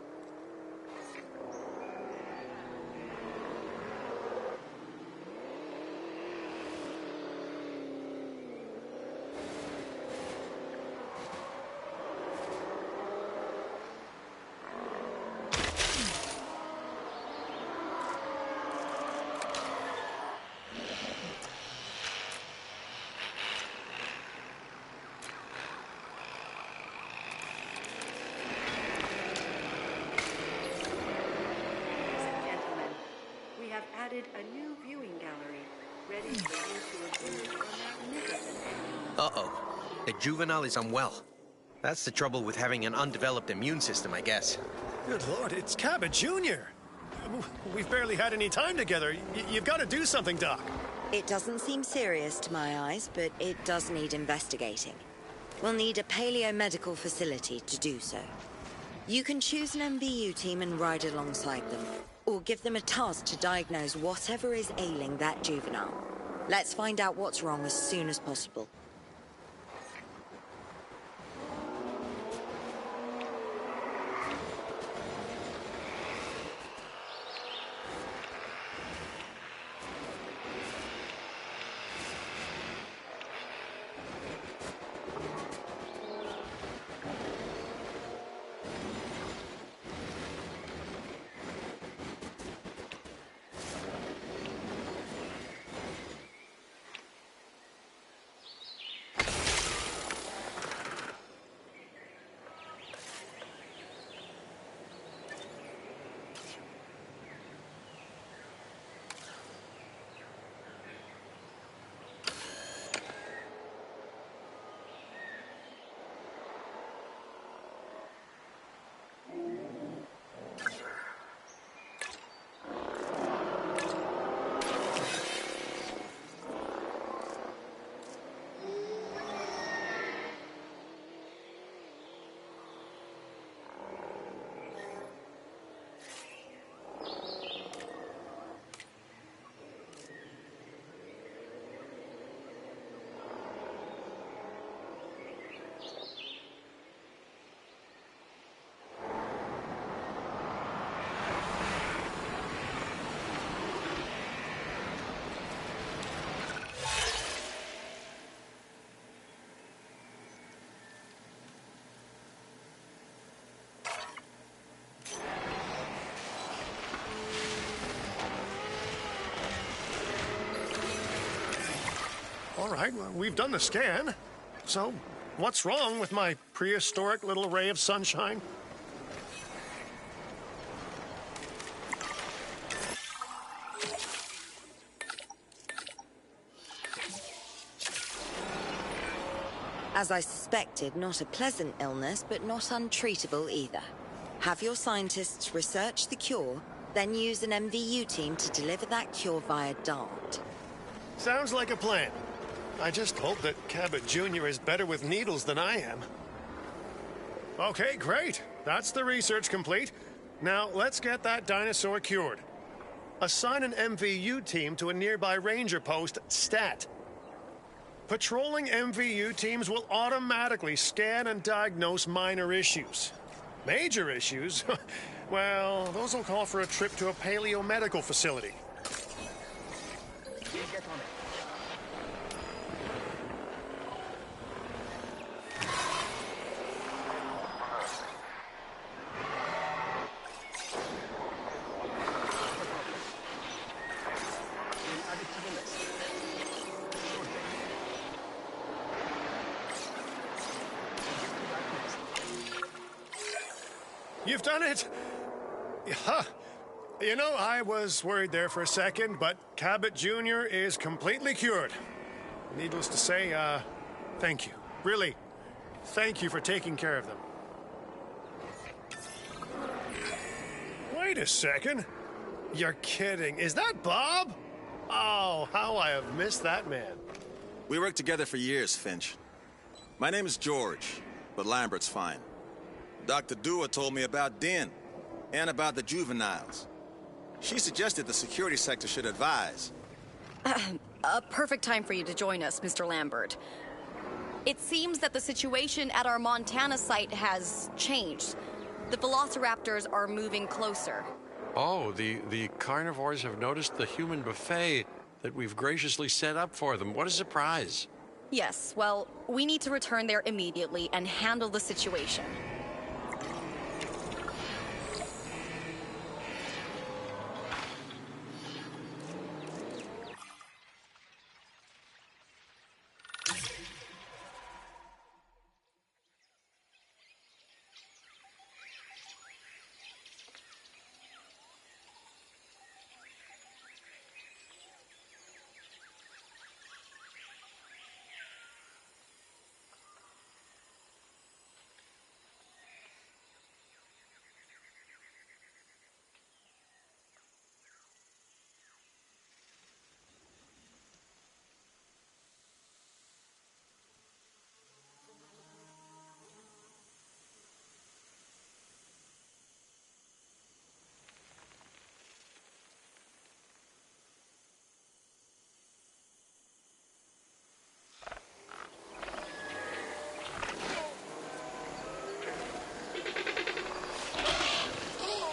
Ladies and gentlemen, we have added a new viewing gallery, ready for you to observe our magnificent Uh-oh. The juvenile is unwell. That's the trouble with having an undeveloped immune system, I guess. Good Lord, it's Cabot Jr. We've barely had any time together. You've got to do something, Doc. It doesn't seem serious to my eyes, but it does need investigating. We'll need a paleo-medical facility to do so. You can choose an MVU team and ride alongside them, or give them a task to diagnose whatever is ailing that juvenile. Let's find out what's wrong as soon as possible. All right, well, we've done the scan. So, what's wrong with my prehistoric little ray of sunshine? As I suspected, not a pleasant illness, but not untreatable either. Have your scientists research the cure, then use an MVU team to deliver that cure via DART. Sounds like a plan. I just hope that Cabot Jr. is better with needles than I am. Okay, great. That's the research complete. Now, let's get that dinosaur cured. Assign an MVU team to a nearby ranger post, STAT. Patrolling MVU teams will automatically scan and diagnose minor issues. Major issues? Well, those will call for a trip to a paleomedical facility. You've done it! Huh. You know, I was worried there for a second, but Cabot Jr. is completely cured. Needless to say, thank you. Really, thank you for taking care of them. Wait a second. You're kidding. Is that Bob? Oh, how I have missed that man. We worked together for years, Finch. My name is George, but Lambert's fine. Dr. Dua told me about Den and about the juveniles. She suggested the security sector should advise. A perfect time for you to join us, Mr. Lambert. It seems that the situation at our Montana site has changed. The velociraptors are moving closer. Oh, the carnivores have noticed the human buffet that we've graciously set up for them. What a surprise. Yes, well, we need to return there immediately and handle the situation.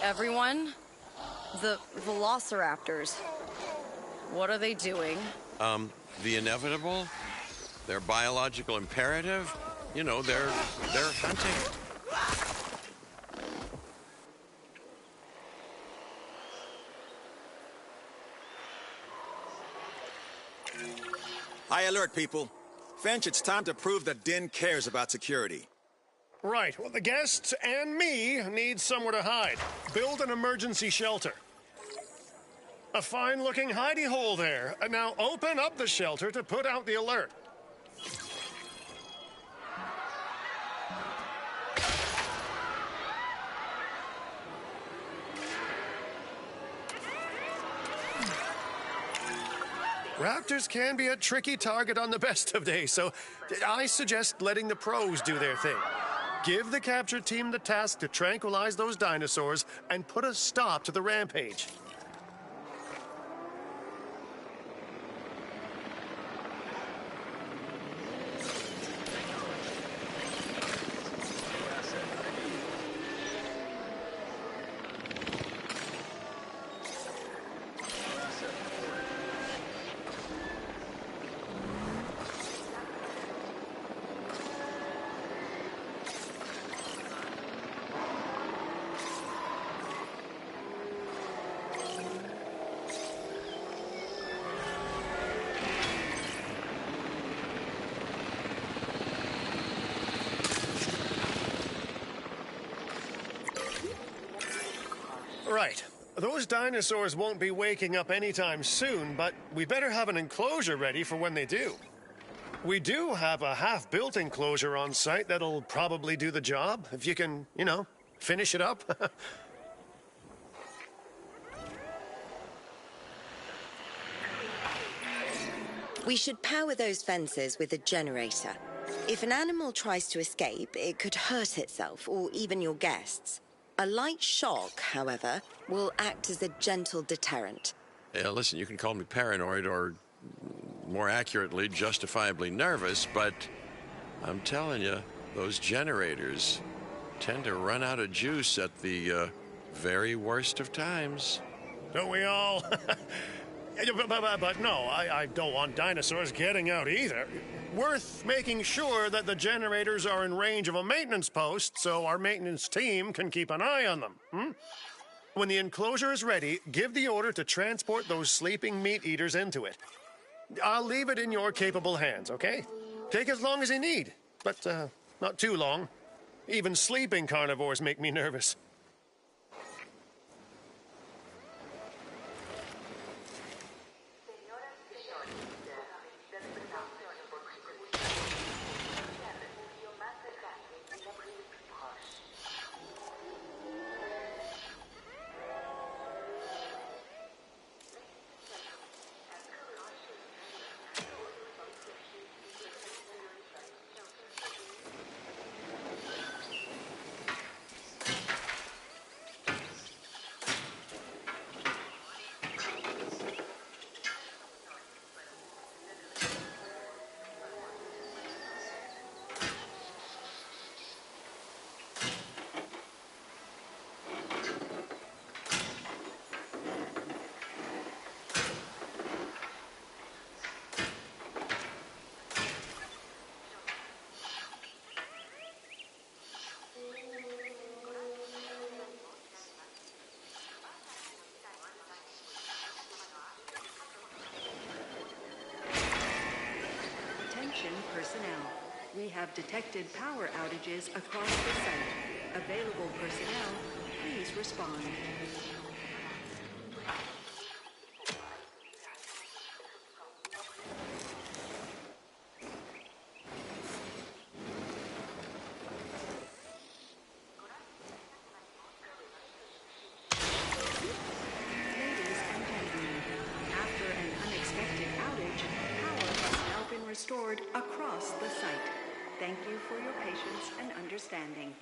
Everyone, the velociraptors, what are they doing? The inevitable, their biological imperative, you know, they're hunting. High alert, people. Finch, it's time to prove that Den cares about security. Right. Well, the guests and me need somewhere to hide. Build an emergency shelter. A fine-looking hidey hole there. And now open up the shelter to put out the alert. Raptors can be a tricky target on the best of days, so I suggest letting the pros do their thing. Give the capture team the task to tranquilize those dinosaurs and put a stop to the rampage. Right. Those dinosaurs won't be waking up anytime soon, but we better have an enclosure ready for when they do. We do have a half-built enclosure on site that'll probably do the job, if you can, you know, finish it up. We should power those fences with a generator. If an animal tries to escape, it could hurt itself or even your guests. A light shock, however, will act as a gentle deterrent. Yeah, listen, you can call me paranoid or, more accurately, justifiably nervous, but I'm telling you, those generators tend to run out of juice at the very worst of times. Don't we all? But no, I don't want dinosaurs getting out either. Worth making sure that the generators are in range of a maintenance post so our maintenance team can keep an eye on them. When the enclosure is ready, give the order to transport those sleeping meat eaters into it. I'll leave it in your capable hands, okay? Take as long as you need, but not too long. Even sleeping carnivores make me nervous. Attention personnel. We have detected power outages across the site. Available personnel, please respond. Ladies and gentlemen, after an unexpected outage, power has now been restored across the site. Thank you for your patience and understanding.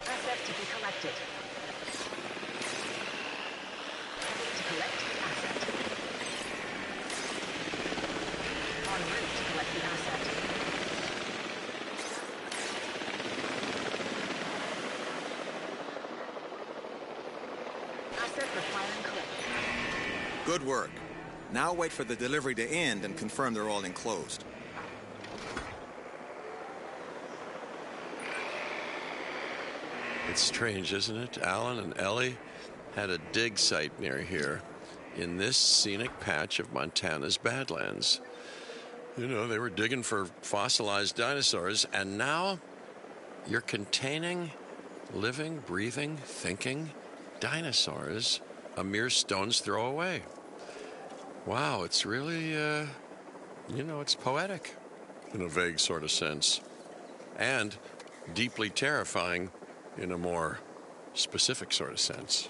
Asset to be collected. To collect the asset. En route to collect the asset. Asset requiring collection. Good work. Now wait for the delivery to end and confirm they're all enclosed. It's strange, isn't it? Alan and Ellie had a dig site near here in this scenic patch of Montana's Badlands. You know, they were digging for fossilized dinosaurs, and now you're containing living, breathing, thinking dinosaurs a mere stone's throw away. Wow, it's really, it's poetic in a vague sort of sense, and deeply terrifying in a more specific sort of sense.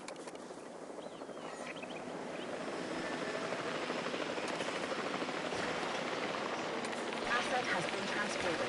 Asset has been transported.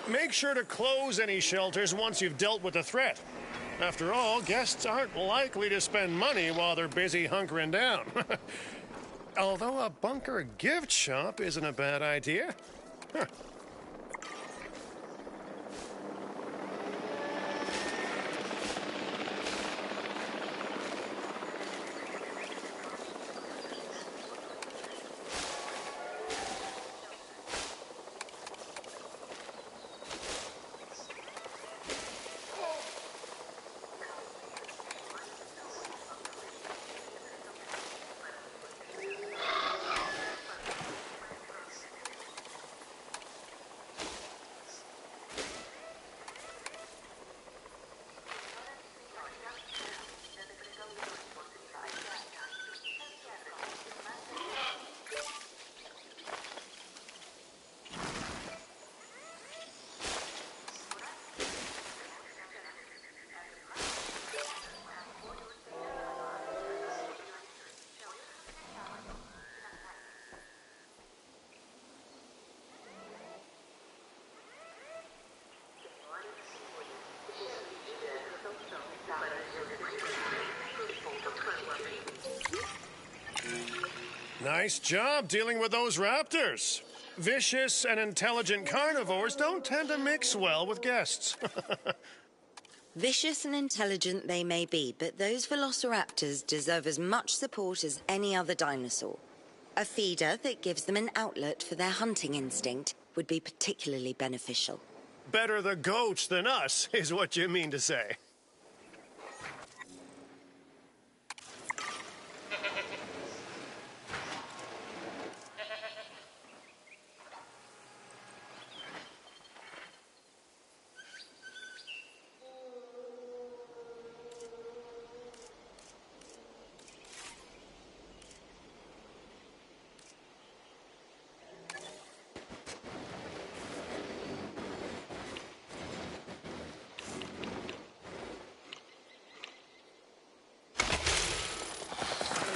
Make sure to close any shelters once you've dealt with the threat. After all, guests aren't likely to spend money while they're busy hunkering down. Although a bunker gift shop isn't a bad idea. Huh. Nice job dealing with those raptors. Vicious and intelligent carnivores don't tend to mix well with guests. Vicious and intelligent they may be, but those velociraptors deserve as much support as any other dinosaur. A feeder that gives them an outlet for their hunting instinct would be particularly beneficial. Better the goats than us, is what you mean to say.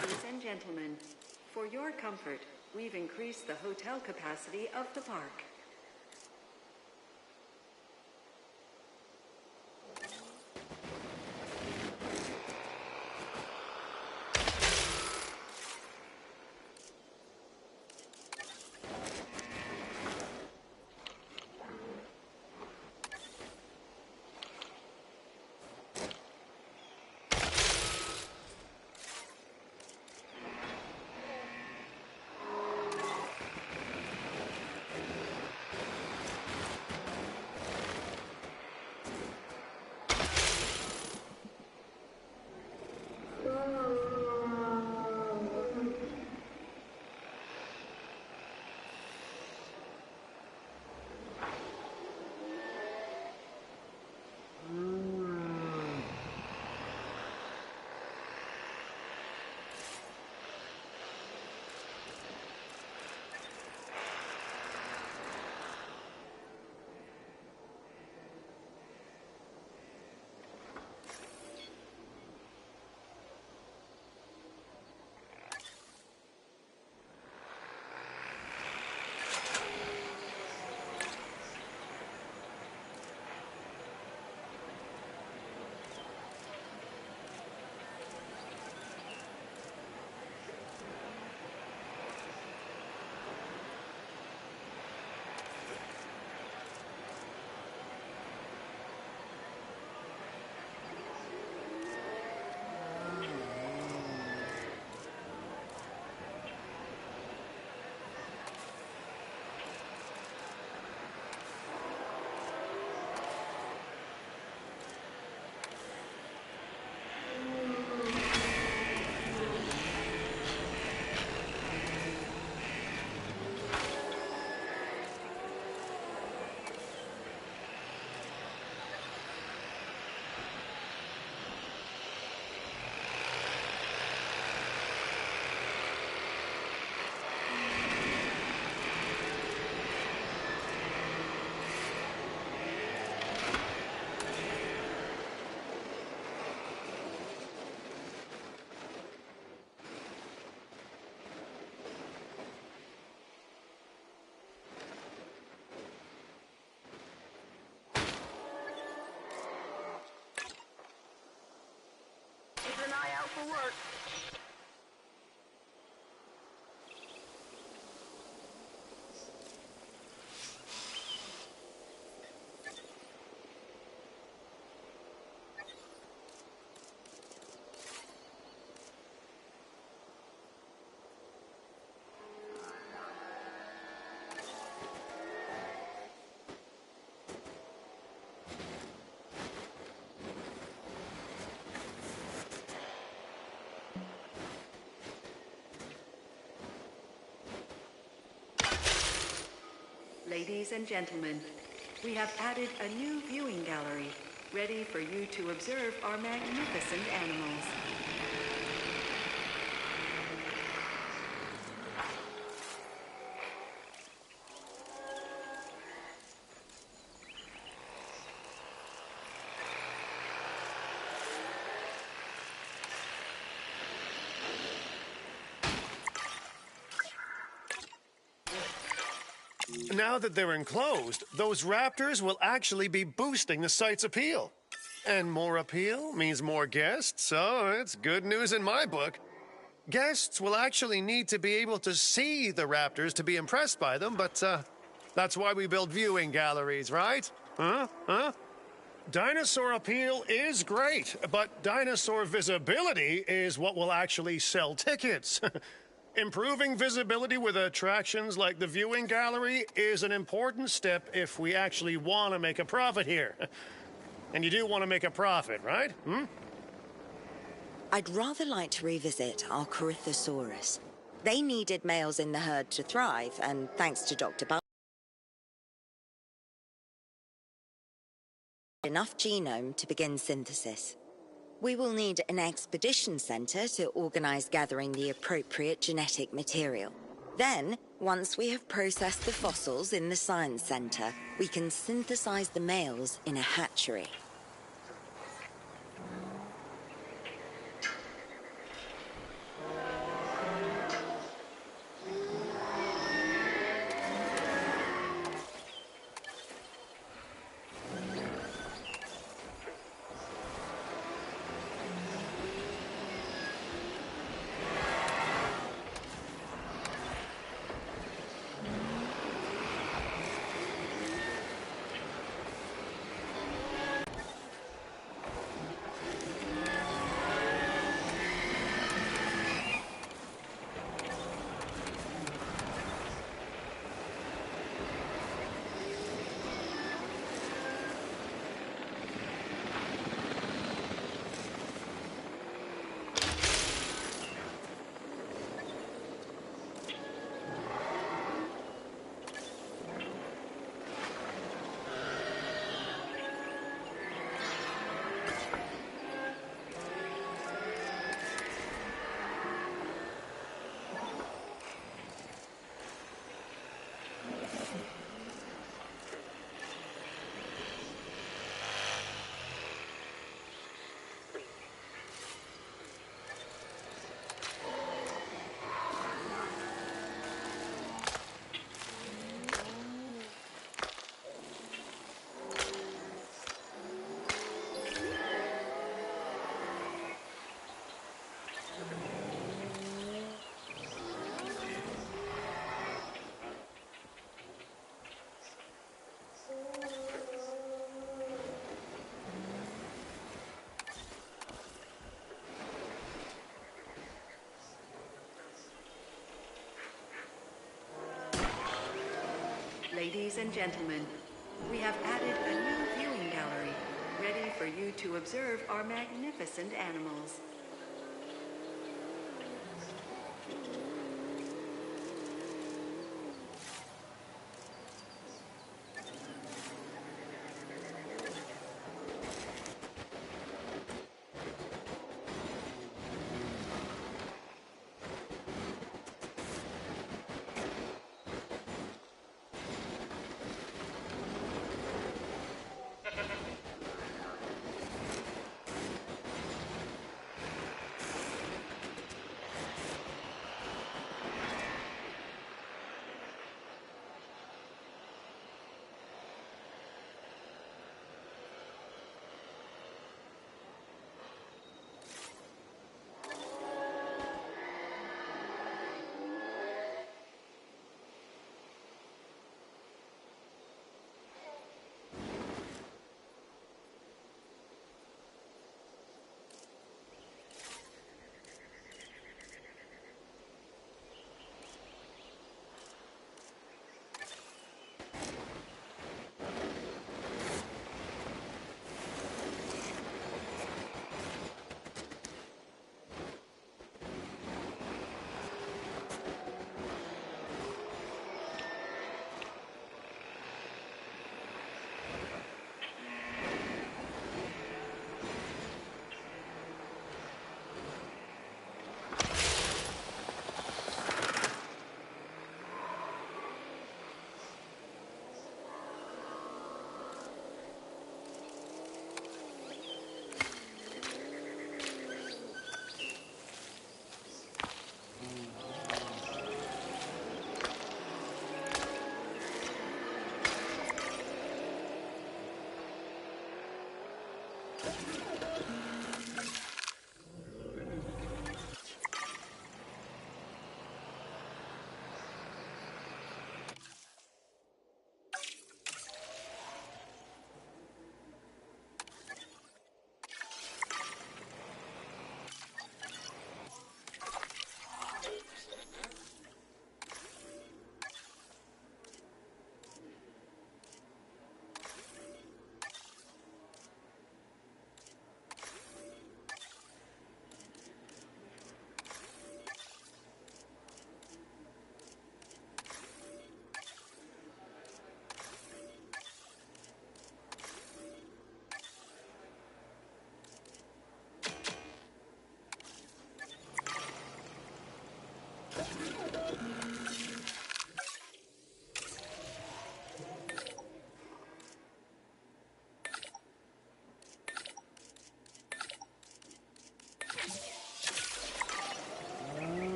Ladies and gentlemen, for your comfort, we've increased the hotel capacity of the park. Keep an eye out for work. Ladies and gentlemen, we have added a new viewing gallery, ready for you to observe our magnificent animals. Now that they're enclosed, those raptors will actually be boosting the site's appeal. And more appeal means more guests, so it's good news in my book. Guests will actually need to be able to see the raptors to be impressed by them, but that's why we build viewing galleries, right? Huh? Dinosaur appeal is great, but dinosaur visibility is what will actually sell tickets. Improving visibility with attractions like the viewing gallery is an important step if we actually want to make a profit here. And you do want to make a profit, right? I'd rather like to revisit our Corythosaurus. They needed males in the herd to thrive, and thanks to Dr. Bell, enough genome to begin synthesis. We will need an expedition center to organize gathering the appropriate genetic material. Then, once we have processed the fossils in the science center, we can synthesize the males in a hatchery. Ladies and gentlemen, we have added a new viewing gallery, ready for you to observe our magnificent animals.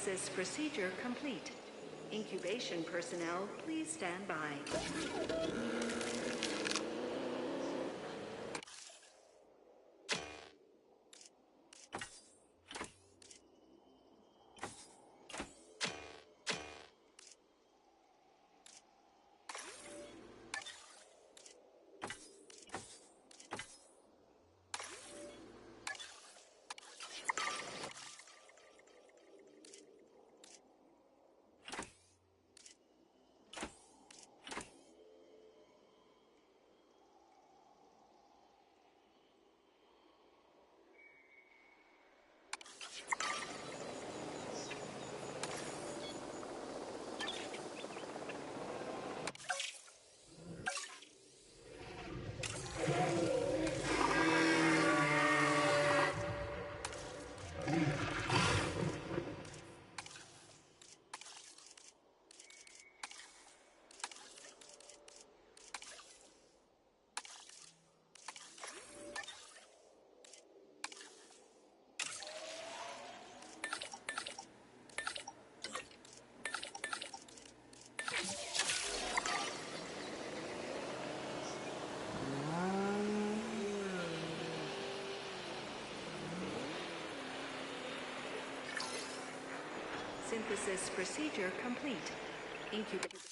Synthesis procedure complete. Incubation personnel, please stand by. Synthesis procedure complete. Incubation.